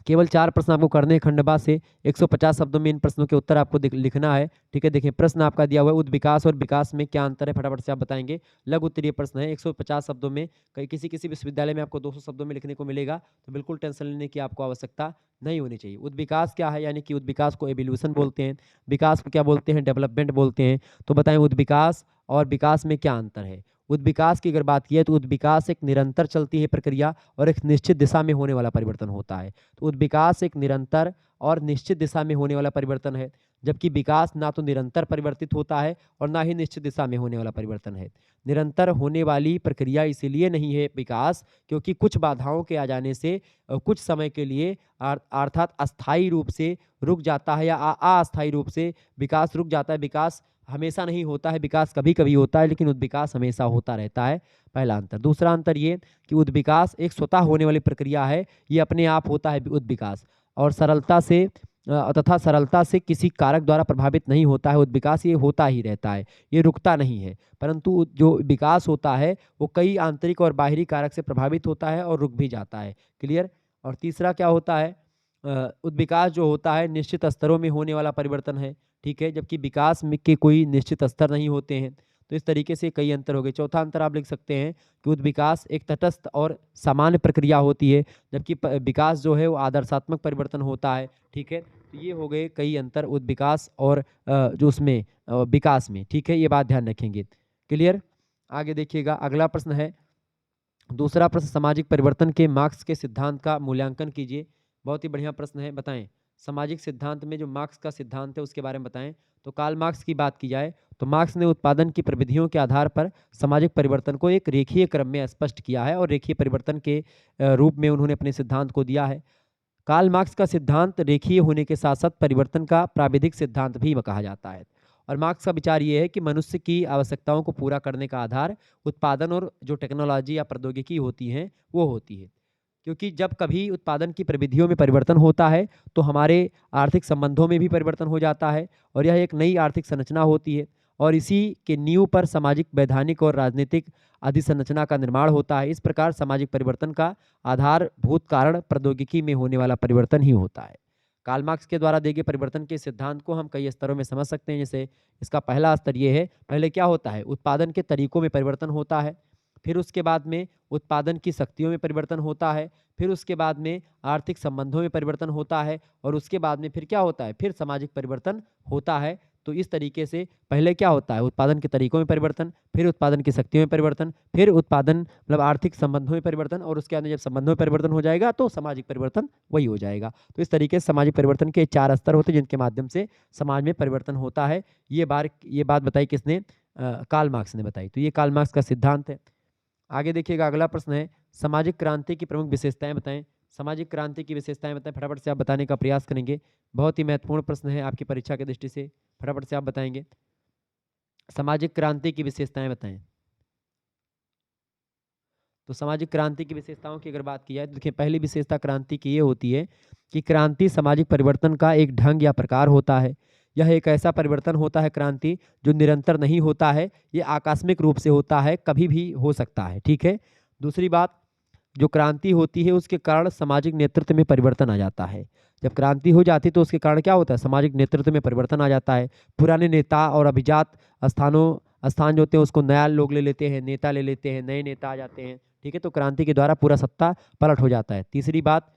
केवल 4 प्रश्न आपको करने हैं खंडवा से। 150 शब्दों में इन प्रश्नों के उत्तर आपको लिखना है। ठीक है, देखिए प्रश्न आपका दिया हुआ है, उद्विकास और विकास में क्या अंतर है, फटाफट से आप बताएंगे। लघु उत्तरीय प्रश्न है, 150 शब्दों में। किसी किसी विश्वविद्यालय में आपको 200 शब्दों में लिखने को मिलेगा, तो बिल्कुल टेंशन लेने की आपको आवश्यकता नहीं होनी चाहिए। उद्विकास क्या है, यानी कि उद्विकास को एवोल्यूशन बोलते हैं, विकास को क्या बोलते हैं, डेवलपमेंट बोलते हैं। तो बताएं उद्विकास और विकास में क्या अंतर है। उद्विकास की अगर बात की है तो उद्विकास एक निरंतर चलती है प्रक्रिया और एक निश्चित दिशा में होने वाला परिवर्तन होता है। तो उद्विकास एक निरंतर और निश्चित दिशा में होने वाला परिवर्तन है, जबकि विकास ना तो निरंतर परिवर्तित होता है और ना ही निश्चित दिशा में होने वाला परिवर्तन है। निरंतर होने वाली प्रक्रिया इसीलिए नहीं है विकास, क्योंकि कुछ बाधाओं के आ जाने से कुछ समय के लिए अर्थात अस्थायी रूप से रुक जाता है या अस्थायी रूप से विकास रुक जाता है। विकास हमेशा नहीं होता है, विकास कभी कभी होता है, लेकिन उद्विकास हमेशा होता रहता है। पहला अंतर। दूसरा अंतर ये कि उद्विकास एक स्वतः होने वाली प्रक्रिया है, ये अपने आप होता है उद्विकास, और सरलता से किसी कारक द्वारा प्रभावित नहीं होता है। उद्विकास ये होता ही रहता है, ये रुकता नहीं है, परंतु जो विकास होता है वो कई आंतरिक और बाहरी कारक से प्रभावित होता है और रुक भी जाता है। क्लियर। और तीसरा क्या होता है, उद्विकास जो होता है निश्चित स्तरों में होने वाला परिवर्तन है, ठीक है, जबकि विकास में के कोई निश्चित स्तर नहीं होते हैं। तो इस तरीके से कई अंतर हो गए। चौथा अंतर आप लिख सकते हैं कि उद्विकास एक तटस्थ और सामान्य प्रक्रिया होती है, जबकि विकास जो है वो आदर्शात्मक परिवर्तन होता है। ठीक है, तो ये हो गए कई अंतर उद्विकास और जो उसमें विकास में। ठीक है, ये बात ध्यान रखेंगे। क्लियर। आगे देखिएगा, अगला प्रश्न है, दूसरा प्रश्न, सामाजिक परिवर्तन के मार्क्स के सिद्धांत का मूल्यांकन कीजिए। बहुत ही बढ़िया प्रश्न है, बताएं सामाजिक सिद्धांत में जो मार्क्स का सिद्धांत है उसके बारे में बताएं। तो कार्ल मार्क्स की बात की जाए तो मार्क्स ने उत्पादन की प्रविधियों के आधार पर सामाजिक परिवर्तन को एक रेखीय क्रम में स्पष्ट किया है और रेखीय परिवर्तन के रूप में उन्होंने अपने सिद्धांत को दिया है। कार्ल मार्क्स का सिद्धांत रेखीय होने के साथ साथ परिवर्तन का प्राविधिक सिद्धांत भी कहा जाता है। और मार्क्स का विचार ये है कि मनुष्य की आवश्यकताओं को पूरा करने का आधार उत्पादन और जो टेक्नोलॉजी या प्रौद्योगिकी होती हैं वो होती है, क्योंकि जब कभी उत्पादन की प्रविधियों में परिवर्तन होता है तो हमारे आर्थिक संबंधों में भी परिवर्तन हो जाता है और यह एक नई आर्थिक संरचना होती है, और इसी के नींव पर सामाजिक, वैधानिक और राजनीतिक अधिसंरचना का निर्माण होता है। इस प्रकार सामाजिक परिवर्तन का आधारभूत कारण प्रौद्योगिकी में होने वाला परिवर्तन ही होता है। कार्ल मार्क्स के द्वारा दिए गए परिवर्तन के सिद्धांत को हम कई स्तरों में समझ सकते हैं। जैसे इसका पहला स्तर ये है, पहले क्या होता है, उत्पादन के तरीकों में परिवर्तन होता है, फिर उसके बाद में उत्पादन की शक्तियों में परिवर्तन होता है, फिर उसके बाद में आर्थिक संबंधों में परिवर्तन होता है, और उसके बाद में फिर क्या होता है, फिर सामाजिक परिवर्तन होता है। तो इस तरीके से पहले क्या होता है, उत्पादन के तरीकों में परिवर्तन, फिर उत्पादन की शक्तियों में परिवर्तन, फिर उत्पादन मतलब आर्थिक संबंधों में परिवर्तन, और उसके बाद जब संबंधों में परिवर्तन हो जाएगा तो सामाजिक परिवर्तन वही हो जाएगा। तो इस तरीके से सामाजिक परिवर्तन के 4 स्तर होते हैं जिनके माध्यम से समाज में परिवर्तन होता है। ये बात बताई किसने, कार्ल मार्क्स ने बताई। तो ये कार्ल मार्क्स का सिद्धांत है। आगे देखिएगा, अगला प्रश्न है सामाजिक क्रांति की प्रमुख विशेषताएं बताएं। सामाजिक क्रांति की विशेषताएं बताएं, फटाफट से आप बताने का प्रयास करेंगे। बहुत ही महत्वपूर्ण प्रश्न है आपकी परीक्षा की दृष्टि से, फटाफट से आप बताएंगे। सामाजिक क्रांति की विशेषताएं बताएं। तो सामाजिक क्रांति की विशेषताओं की अगर बात की जाए तो देखिए, पहली विशेषता क्रांति की ये होती है कि क्रांति सामाजिक परिवर्तन का एक ढंग या प्रकार होता है। यह एक ऐसा परिवर्तन होता है क्रांति जो निरंतर नहीं होता है, ये आकस्मिक रूप से होता है, कभी भी हो सकता है। ठीक है। दूसरी बात, जो क्रांति होती है उसके कारण सामाजिक नेतृत्व में परिवर्तन आ जाता है। जब क्रांति हो जाती है तो उसके कारण क्या होता है, सामाजिक नेतृत्व में परिवर्तन आ जाता है। पुराने नेता और अभिजात स्थान जो होते हैं उसको नया लोग ले लेते हैं, नेता ले लेते हैं, नए नेता आ जाते हैं। ठीक है। तो क्रांति के द्वारा पूरा सत्ता पलट हो जाता है। तीसरी बात,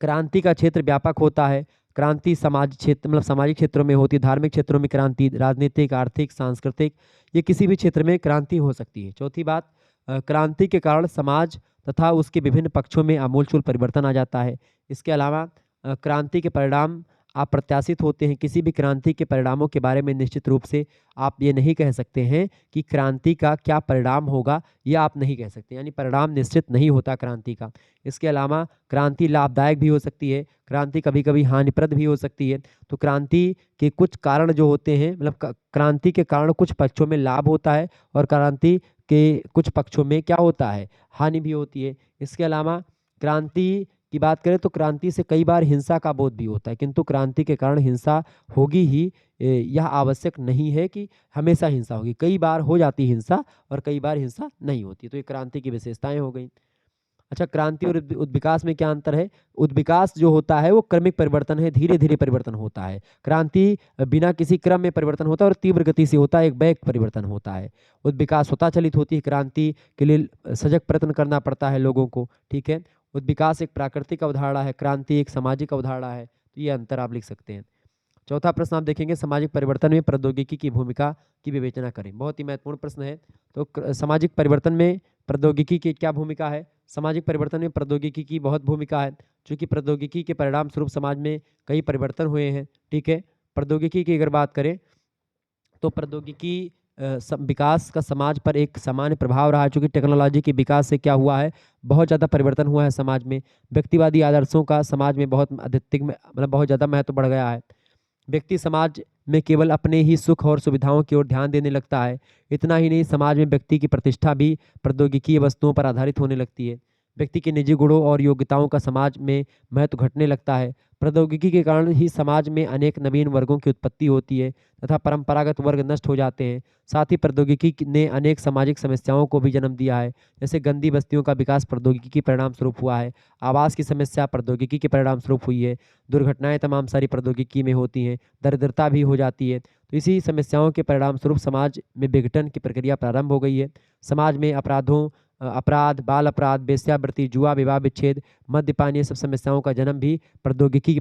क्रांति का क्षेत्र व्यापक होता है। क्रांति समाज क्षेत्र मतलब सामाजिक क्षेत्रों में होती है, धार्मिक क्षेत्रों में क्रांति, राजनीतिक, आर्थिक, सांस्कृतिक, ये किसी भी क्षेत्र में क्रांति हो सकती है। चौथी बात, क्रांति के कारण समाज तथा उसके विभिन्न पक्षों में आमूलचूल परिवर्तन आ जाता है। इसके अलावा क्रांति के परिणाम अप्रत्याशित होते हैं। किसी भी क्रांति के परिणामों के बारे में निश्चित रूप से आप ये नहीं कह सकते हैं कि क्रांति का क्या परिणाम होगा, ये आप नहीं कह सकते, यानी परिणाम निश्चित नहीं होता क्रांति का। इसके अलावा क्रांति लाभदायक भी हो सकती है, क्रांति कभी कभी हानिप्रद भी हो सकती है। तो क्रांति के कुछ कारण जो होते हैं, मतलब क्रांति के कारण कुछ पक्षों में लाभ होता है और क्रांति के कुछ पक्षों में क्या होता है, हानि भी होती है। इसके अलावा क्रांति की बात करें तो क्रांति से कई बार हिंसा का बोध भी होता है, किंतु क्रांति के कारण हिंसा होगी ही, यह आवश्यक नहीं है कि हमेशा हिंसा होगी। कई बार हो जाती है हिंसा और कई बार हिंसा नहीं होती। तो ये क्रांति की विशेषताएं हो गई। अच्छा, क्रांति और उद्विकास में क्या अंतर है? उद्विकास जो होता है वो क्रमिक परिवर्तन है, धीरे धीरे परिवर्तन होता है। क्रांति बिना किसी क्रम में परिवर्तन होता है और तीव्र गति से होता है, एक बैक परिवर्तन होता है। उद्विकास स्वतः चलित होती है, क्रांति के लिए सजग प्रयत्न करना पड़ता है लोगों को। ठीक है। उद्विकास एक प्राकृतिक अवधारणा है, क्रांति एक सामाजिक अवधारणा है। तो ये अंतर आप लिख सकते हैं। चौथा प्रश्न आप देखेंगे, सामाजिक परिवर्तन में प्रौद्योगिकी की भूमिका की विवेचना करें। बहुत ही महत्वपूर्ण प्रश्न है। तो सामाजिक परिवर्तन में प्रौद्योगिकी की क्या भूमिका है? सामाजिक परिवर्तन में प्रौद्योगिकी की बहुत भूमिका है, क्योंकि प्रौद्योगिकी के परिणाम स्वरूप समाज में कई परिवर्तन हुए हैं। ठीक है। प्रौद्योगिकी की अगर बात करें तो प्रौद्योगिकी विकास का समाज पर एक सामान्य प्रभाव रहा है, चूँकि टेक्नोलॉजी के विकास से क्या हुआ है, बहुत ज़्यादा परिवर्तन हुआ है समाज में। व्यक्तिवादी आदर्शों का समाज में बहुत अधिक मतलब बहुत ज़्यादा महत्व बढ़ गया है। व्यक्ति समाज में केवल अपने ही सुख और सुविधाओं की ओर ध्यान देने लगता है। इतना ही नहीं, समाज में व्यक्ति की प्रतिष्ठा भी प्रौद्योगिकीय वस्तुओं पर आधारित होने लगती है। व्यक्ति के निजी गुणों और योग्यताओं का समाज में महत्व घटने लगता है। प्रौद्योगिकी के कारण ही समाज में अनेक नवीन वर्गों की उत्पत्ति होती है तथा परंपरागत वर्ग नष्ट हो जाते हैं। साथ ही प्रौद्योगिकी ने अनेक सामाजिक समस्याओं को भी जन्म दिया है, जैसे गंदी बस्तियों का विकास प्रौद्योगिकी के परिणाम स्वरूप हुआ है। आवास की समस्या प्रौद्योगिकी के परिणाम स्वरूप हुई है। दुर्घटनाएं तमाम सारी प्रौद्योगिकी में होती हैं। दरिद्रता भी हो जाती है। तो इसी समस्याओं के परिणाम स्वरूप समाज में विघटन की प्रक्रिया प्रारंभ हो गई है। समाज में अपराध, बाल अपराध, वेश्यावृत्ति, जुआ, विवाह विच्छेद, मद्यपान, ये सब समस्याओं का जन्म भी प्रौद्योगिकी की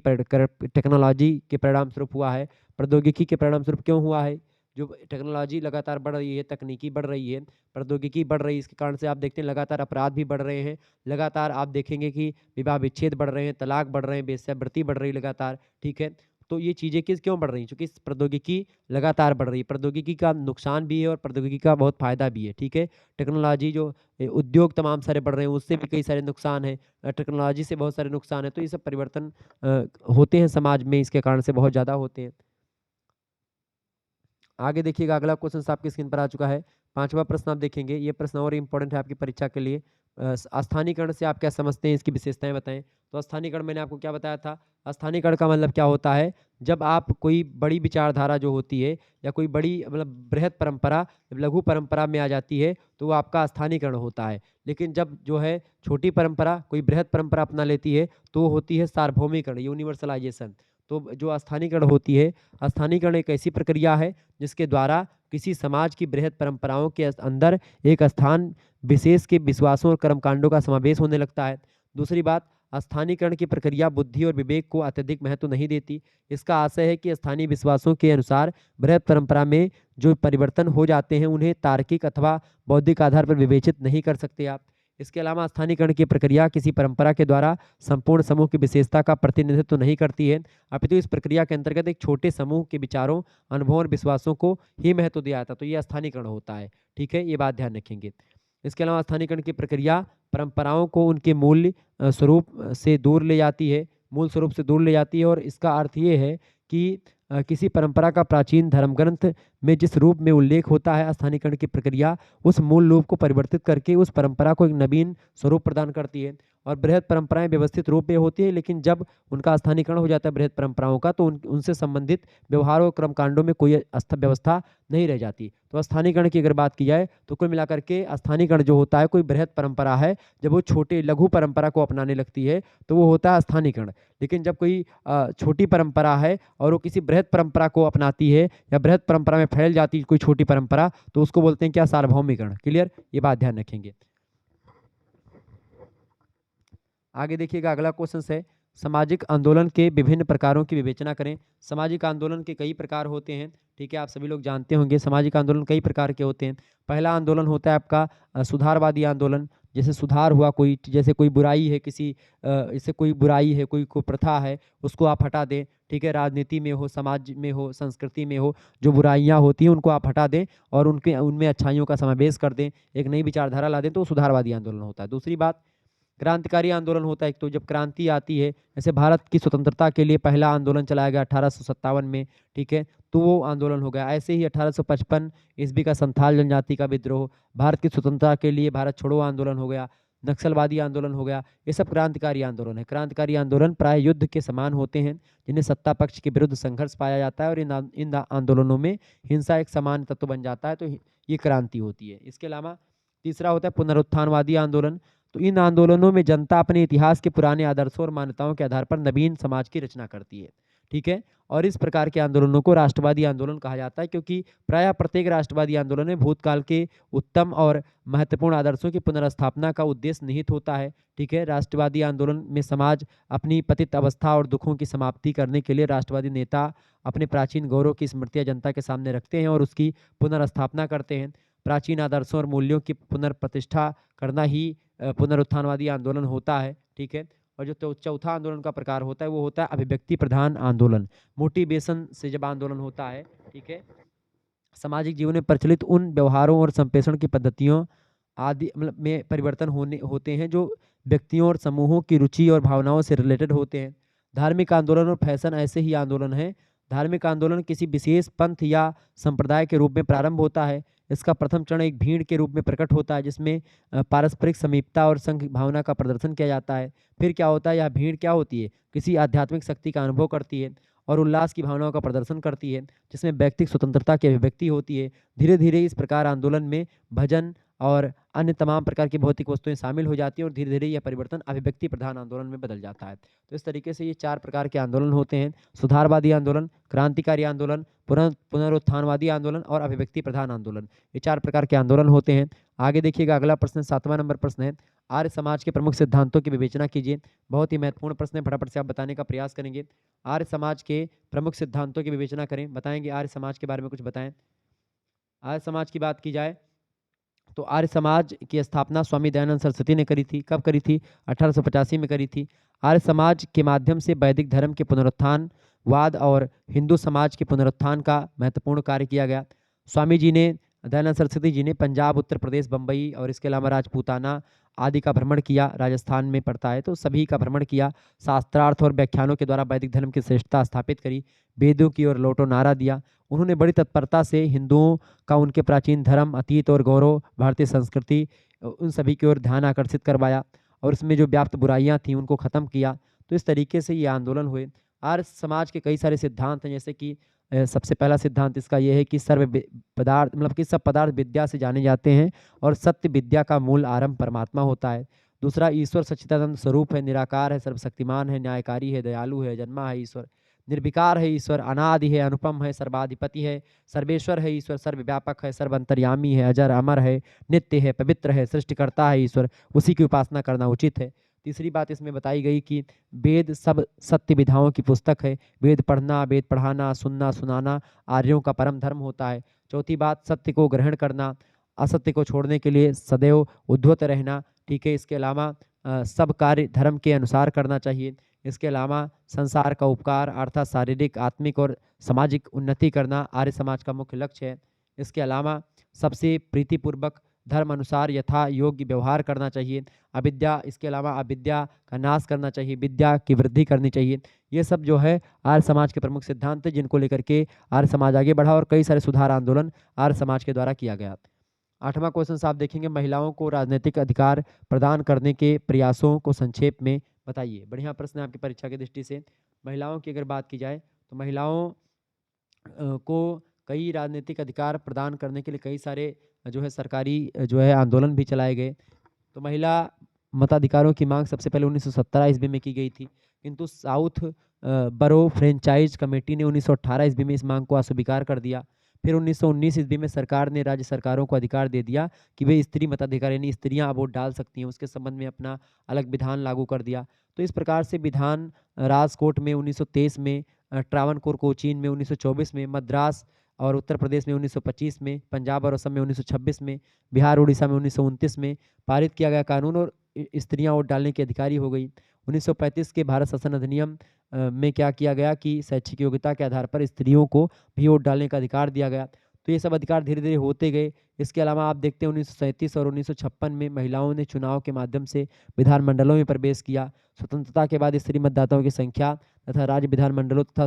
टेक्नोलॉजी के परिणाम स्वरूप हुआ है। प्रौद्योगिकी के परिणाम स्वरूप क्यों हुआ है? जो टेक्नोलॉजी लगातार बढ़ रही है, तकनीकी बढ़ रही है, प्रौद्योगिकी बढ़ रही है, इसके कारण से आप देखते हैं लगातार अपराध भी बढ़ रहे हैं। लगातार आप देखेंगे कि विवाह विच्छेद बढ़ रहे हैं, तलाक बढ़ रहे हैं, वेश्यावृत्ति बढ़ रही है लगातार। ठीक है। तो ये चीज़ें क्यों बढ़ रही हैं? क्योंकि प्रौद्योगिकी लगातार बढ़ रही है। प्रौद्योगिकी का नुकसान भी है और प्रौद्योगिकी का बहुत फायदा भी है। ठीक है। टेक्नोलॉजी जो उद्योग तमाम सारे बढ़ रहे हैं, उससे भी कई सारे नुकसान हैं। टेक्नोलॉजी से बहुत सारे नुकसान हैं। तो ये सब परिवर्तन होते हैं समाज में, इसके कारण से बहुत ज़्यादा होते हैं। आगे देखिएगा, अगला क्वेश्चन आपकी स्क्रीन पर आ चुका है। पांचवा प्रश्न आप देखेंगे, ये प्रश्न और इंपॉर्टेंट है आपकी परीक्षा के लिए। स्थानीयकरण से आप क्या समझते हैं, इसकी विशेषताएं बताएं। तो स्थानीयकरण मैंने आपको क्या बताया था? स्थानीयकरण का मतलब क्या होता है? जब आप कोई बड़ी विचारधारा जो होती है या कोई बड़ी मतलब बृहद परंपरा लघु परंपरा में आ जाती है तो वो आपका स्थानीयकरण होता है। लेकिन जब जो है छोटी परंपरा कोई बृहद परंपरा अपना लेती है तो वो होती है सार्वभौमिकरण, यूनिवर्सलाइजेशन। तो जो स्थानीयकरण होती है, स्थानीयकरण एक ऐसी प्रक्रिया है जिसके द्वारा किसी समाज की बृहद परंपराओं के अंदर एक स्थान विशेष के विश्वासों और कर्मकांडों का समावेश होने लगता है। दूसरी बात, स्थानीयकरण की प्रक्रिया बुद्धि और विवेक को अत्यधिक महत्व नहीं देती। इसका आशय है कि स्थानीय विश्वासों के अनुसार बृहद परंपरा में जो परिवर्तन हो जाते हैं उन्हें तार्किक अथवा बौद्धिक आधार पर विवेचित नहीं कर सकते आप। इसके अलावा स्थानीयकरण की प्रक्रिया किसी परंपरा के द्वारा संपूर्ण समूह की विशेषता का प्रतिनिधित्व नहीं करती है, अपितु इस प्रक्रिया के अंतर्गत एक छोटे समूह के विचारों, अनुभवों और विश्वासों को ही महत्व दिया जाता है। तो ये स्थानीयकरण होता है। ठीक है, ये बात ध्यान रखेंगे। इसके अलावा स्थानीयकरण की प्रक्रिया परंपराओं को उनके मूल्य स्वरूप से दूर ले जाती है, मूल स्वरूप से दूर ले जाती है। और इसका अर्थ ये है कि किसी परंपरा का प्राचीन धर्म ग्रंथ में जिस रूप में उल्लेख होता है, स्थानीयकरण की प्रक्रिया उस मूल रूप को परिवर्तित करके उस परंपरा को एक नवीन स्वरूप प्रदान करती है। और बृहद परंपराएं व्यवस्थित रूप में होती है, लेकिन जब उनका स्थानीयकरण हो जाता है बृहद परंपराओं का, तो उनसे संबंधित व्यवहार और कर्मकांडों में कोई व्यवस्था नहीं रह जाती। तो स्थानीयकरण की अगर बात की जाए तो कुल मिलाकर के स्थानीयकरण जो होता है कोई बृहद परंपरा है, जब वो छोटे लघु परंपरा को अपनाने लगती है तो वो होता है स्थानीयकरण। लेकिन जब कोई छोटी परंपरा है और वो किसी बृहद परंपरा को अपनाती है या बृहद परंपरा में फैल जाती है कोई छोटी परंपरा, तो उसको बोलते हैं क्या? सार्वभौमिकरण। क्लियर? ये बात ध्यान रखेंगे। आगे देखिएगा, अगला क्वेश्चन है सामाजिक आंदोलन के विभिन्न प्रकारों की विवेचना करें। सामाजिक आंदोलन के कई प्रकार होते हैं, ठीक है, आप सभी लोग जानते होंगे सामाजिक आंदोलन कई प्रकार के होते हैं। पहला आंदोलन होता है आपका सुधारवादी आंदोलन। जैसे सुधार हुआ, कोई जैसे कोई बुराई है, किसी जैसे कोई बुराई है, कोई प्रथा है, उसको आप हटा दें, ठीक है, राजनीति में हो, समाज में हो, संस्कृति में हो, जो बुराइयां होती हैं उनको आप हटा दें और उनमें अच्छाइयों का समावेश कर दें, एक नई विचारधारा ला दें, तो सुधारवादी आंदोलन होता है। दूसरी बात, क्रांतिकारी आंदोलन होता है। एक तो जब क्रांति आती है, जैसे भारत की स्वतंत्रता के लिए पहला आंदोलन चलाया गया 1857 में, ठीक है, तो वो आंदोलन हो गया। ऐसे ही 1855 ईस्वी का संथाल जनजाति का विद्रोह, भारत की स्वतंत्रता के लिए भारत छोड़ो आंदोलन हो गया, नक्सलवादी आंदोलन हो गया। ये सब क्रांतिकारी आंदोलन है। क्रांतिकारी आंदोलन प्राय युद्ध के समान होते हैं, जिन्हें सत्ता पक्ष के विरुद्ध संघर्ष पाया जाता है और इन आंदोलनों में हिंसा एक समान तत्व बन जाता है, तो ये क्रांति होती है। इसके अलावा तीसरा होता है पुनरुत्थानवादी आंदोलन। तो इन आंदोलनों में जनता अपने इतिहास के पुराने आदर्शों और मान्यताओं के आधार पर नवीन समाज की रचना करती है, ठीक है। और इस प्रकार के आंदोलनों को राष्ट्रवादी आंदोलन कहा जाता है, क्योंकि प्रायः प्रत्येक राष्ट्रवादी आंदोलन में भूतकाल के उत्तम और महत्वपूर्ण आदर्शों की पुनर्स्थापना का उद्देश्य निहित होता है, ठीक है। राष्ट्रवादी आंदोलन में समाज अपनी पतित अवस्था और दुखों की समाप्ति करने के लिए राष्ट्रवादी नेता अपने प्राचीन गौरव की स्मृतियां जनता के सामने रखते हैं और उसकी पुनर्स्थापना करते हैं। प्राचीन आदर्शों और मूल्यों की पुनर्प्रतिष्ठा करना ही पुनरुत्थानवादी आंदोलन होता है, ठीक है। और जो चौथा आंदोलन का प्रकार होता है वो होता है अभिव्यक्ति प्रधान आंदोलन। मोटिवेशन से जब आंदोलन होता है, ठीक है, सामाजिक जीवन में प्रचलित उन व्यवहारों और संप्रेषण की पद्धतियों आदि मतलब में परिवर्तन होते हैं जो व्यक्तियों और समूहों की रुचि और भावनाओं से रिलेटेड होते हैं। धार्मिक आंदोलन और फैशन ऐसे ही आंदोलन हैं। धार्मिक आंदोलन किसी विशेष पंथ या संप्रदाय के रूप में प्रारंभ होता है। इसका प्रथम चरण एक भीड़ के रूप में प्रकट होता है, जिसमें पारस्परिक समीपता और संघ भावना का प्रदर्शन किया जाता है। फिर क्या होता है, यह भीड़ क्या होती है, किसी आध्यात्मिक शक्ति का अनुभव करती है और उल्लास की भावनाओं का प्रदर्शन करती है, जिसमें व्यक्तिगत स्वतंत्रता की अभिव्यक्ति होती है। धीरे धीरे इस प्रकार आंदोलन में भजन और अन्य तमाम प्रकार की भौतिक वस्तुएं शामिल हो जाती हैं और धीरे धीरे यह परिवर्तन अभिव्यक्ति प्रधान आंदोलन में बदल जाता है। तो इस तरीके से ये चार प्रकार के आंदोलन होते हैं: सुधारवादी आंदोलन, क्रांतिकारी आंदोलन, पुनरुत्थानवादी आंदोलन और अभिव्यक्ति प्रधान आंदोलन। ये चार प्रकार के आंदोलन होते हैं। आगे देखिएगा, अगला प्रश्न 7वां नंबर प्रश्न है, आर्य समाज के प्रमुख सिद्धांतों की विवेचना कीजिए। बहुत ही महत्वपूर्ण प्रश्न है, फटाफट से आप बताने का प्रयास करेंगे। आर्य समाज के प्रमुख सिद्धांतों की विवेचना करें, बताएंगे आर्य समाज के बारे में कुछ बताएं। आर्य समाज की बात की जाए तो आर्य समाज की स्थापना स्वामी दयानंद सरस्वती ने करी थी। कब करी थी? 1885 में करी थी। आर्य समाज के माध्यम से वैदिक धर्म के पुनरुत्थान वाद और हिंदू समाज के पुनरुत्थान का महत्वपूर्ण कार्य किया गया। स्वामी जी ने, दयानंद सरस्वती जी ने पंजाब, उत्तर प्रदेश, बम्बई और इसके अलावा राजपूताना आदि का भ्रमण किया। राजस्थान में पड़ता है, तो सभी का भ्रमण किया। शास्त्रार्थ और व्याख्यानों के द्वारा वैदिक धर्म की श्रेष्ठता स्थापित करी। वेदों की ओर लौटो नारा दिया। उन्होंने बड़ी तत्परता से हिंदुओं का उनके प्राचीन धर्म, अतीत और गौरव, भारतीय संस्कृति, उन सभी की ओर ध्यान आकर्षित करवाया और इसमें जो व्याप्त बुराइयां थीं उनको ख़त्म किया। तो इस तरीके से ये आंदोलन हुए। आर्य समाज के कई सारे सिद्धांत हैं, जैसे कि सबसे पहला सिद्धांत इसका यह है कि पदार्थ मतलब कि सब पदार्थ विद्या से जाने जाते हैं और सत्य विद्या का मूल आरंभ परमात्मा होता है। दूसरा, ईश्वर सच्चिदानंद स्वरूप है, निराकार है, सर्वशक्तिमान है, न्यायकारी है, दयालु है, जन्मा है ईश्वर, निर्विकार है ईश्वर, अनादि है, अनुपम है, सर्वाधिपति है, सर्वेश्वर है ईश्वर, सर्वव्यापक है, सर्वंतर्यामी है, अजर अमर है, नित्य है, पवित्र है, सृष्टिकर्ता है ईश्वर, उसी की उपासना करना उचित है। तीसरी बात इसमें बताई गई कि वेद सब सत्य विधाओं की पुस्तक है। वेद पढ़ना, वेद पढ़ाना, सुनना, सुनाना आर्यों का परम धर्म होता है। चौथी बात, सत्य को ग्रहण करना, असत्य को छोड़ने के लिए सदैव उद्धत रहना, ठीक है। इसके अलावा सब कार्य धर्म के अनुसार करना चाहिए। इसके अलावा संसार का उपकार अर्थात शारीरिक, आत्मिक और सामाजिक उन्नति करना आर्य समाज का मुख्य लक्ष्य है। इसके अलावा सबसे प्रीतिपूर्वक धर्म अनुसार यथा योग्य व्यवहार करना चाहिए, अविद्या, इसके अलावा अविद्या का नाश करना चाहिए, विद्या की वृद्धि करनी चाहिए। ये सब जो है आर्य समाज के प्रमुख सिद्धांत हैं, जिनको लेकर के आर्य समाज आगे बढ़ा और कई सारे सुधार आंदोलन आर्य समाज के द्वारा किया गया। 8वां क्वेश्चन आप देखेंगे, महिलाओं को राजनीतिक अधिकार प्रदान करने के प्रयासों को संक्षेप में बताइए। बढ़िया प्रश्न है आपकी परीक्षा की दृष्टि से। महिलाओं की अगर बात की जाए तो महिलाओं को कई राजनीतिक अधिकार प्रदान करने के लिए कई सारे जो है सरकारी जो है आंदोलन भी चलाए गए। तो महिला मताधिकारों की मांग सबसे पहले 1917 ईस्वी में की गई थी, किंतु साउथ बरो फ्रेंचाइज कमेटी ने 1918 ईस्वी में इस मांग को अस्वीकार कर दिया। फिर 1919 ईस्वी में सरकार ने राज्य सरकारों को अधिकार दे दिया कि वे स्त्री मताधिकार यानी स्त्रियां अब वोट डाल सकती हैं, उसके संबंध में अपना अलग विधान लागू कर दिया। तो इस प्रकार से विधान राजकोट में 1923 में, ट्रावनकोर कोचीन में 1924 में, मद्रास और उत्तर प्रदेश में 1925 में, पंजाब और असम में 1926 में, बिहार उड़ीसा में 1929 में पारित किया गया कानून और स्त्रियां वोट डालने की अधिकारी हो गई। 1935 के भारत शासन अधिनियम में क्या किया गया कि शैक्षिक योग्यता के आधार पर स्त्रियों को भी वोट डालने का अधिकार दिया गया। तो ये सब अधिकार धीरे धीरे होते गए। इसके अलावा आप देखते हैं 1937 और 1956 में महिलाओं ने चुनाव के माध्यम से विधानमंडलों में प्रवेश किया। स्वतंत्रता के बाद स्त्री मतदाताओं की संख्या तथा राज्य विधानमंडलों तथा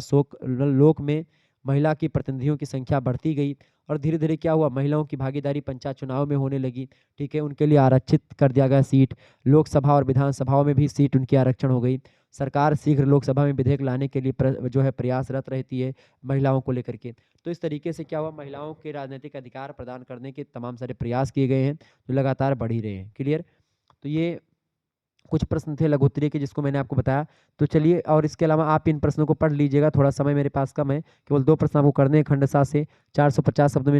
लोक में महिला की प्रतिनिधियों की संख्या बढ़ती गई और धीरे धीरे क्या हुआ, महिलाओं की भागीदारी पंचायत चुनाव में होने लगी। ठीक है, उनके लिए आरक्षित कर दिया गया सीट। लोकसभा और विधानसभाओं में भी सीट उनकी आरक्षण हो गई। सरकार शीघ्र लोकसभा में विधेयक लाने के लिए जो है प्रयासरत रहती है महिलाओं को लेकर के। तो इस तरीके से क्या हुआ, महिलाओं के राजनीतिक अधिकार प्रदान करने के तमाम सारे प्रयास किए गए हैं जो लगातार बढ़ ही रहे हैं। क्लियर। तो ये कुछ प्रश्न थे लघुत्तरीय के जिसको मैंने आपको बताया। तो चलिए, और इसके अलावा आप इन प्रश्नों को पढ़ लीजिएगा, थोड़ा समय मेरे पास कम है, केवल 2 प्रश्न आपको करने हैं खंडसा से। 450 शब्दों में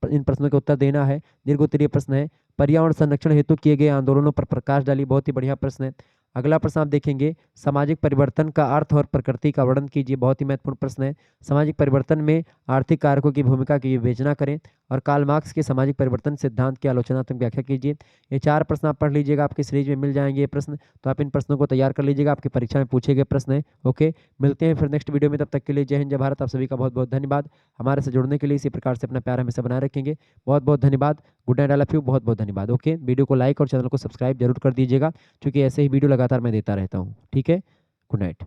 इन प्रश्नों के उत्तर देना है। दीर्घोत्तरीय प्रश्न है, पर्यावरण संरक्षण हेतु किए गए आंदोलनों पर प्रकाश डालिए। बहुत ही बढ़िया प्रश्न है। अगला प्रश्न आप देखेंगे, सामाजिक परिवर्तन का अर्थ और प्रकृति का वर्णन कीजिए। बहुत ही महत्वपूर्ण प्रश्न है। सामाजिक परिवर्तन में आर्थिक कारकों की भूमिका की विवेचना करें और कार्ल मार्क्स के सामाजिक परिवर्तन सिद्धांत की आलोचनात्मक व्याख्या कीजिए। ये 4 प्रश्न आप पढ़ लीजिएगा, आपकी सीरीज में मिल जाएंगे ये प्रश्न। तो आप इन प्रश्नों को तैयार कर लीजिएगा, आपकी परीक्षा में पूछे गए प्रश्न है। ओके, मिलते हैं फिर नेक्स्ट वीडियो में, तब तक के लिए जय हिंद जय भारत। आप सभी का बहुत बहुत धन्यवाद। हमारे से जुड़ने के लिए इसी प्रकार से अपना प्यार हमेशा बनाए रखेंगे। बहुत बहुत धन्यवाद। Good night, I love you. बहुत बहुत धन्यवाद। ओके, वीडियो को लाइक और चैनल को सब्सक्राइब जरूर कर दीजिएगा, क्योंकि ऐसे ही वीडियो लगातार मैं देता रहता हूँ। ठीक है, गुड नाइट।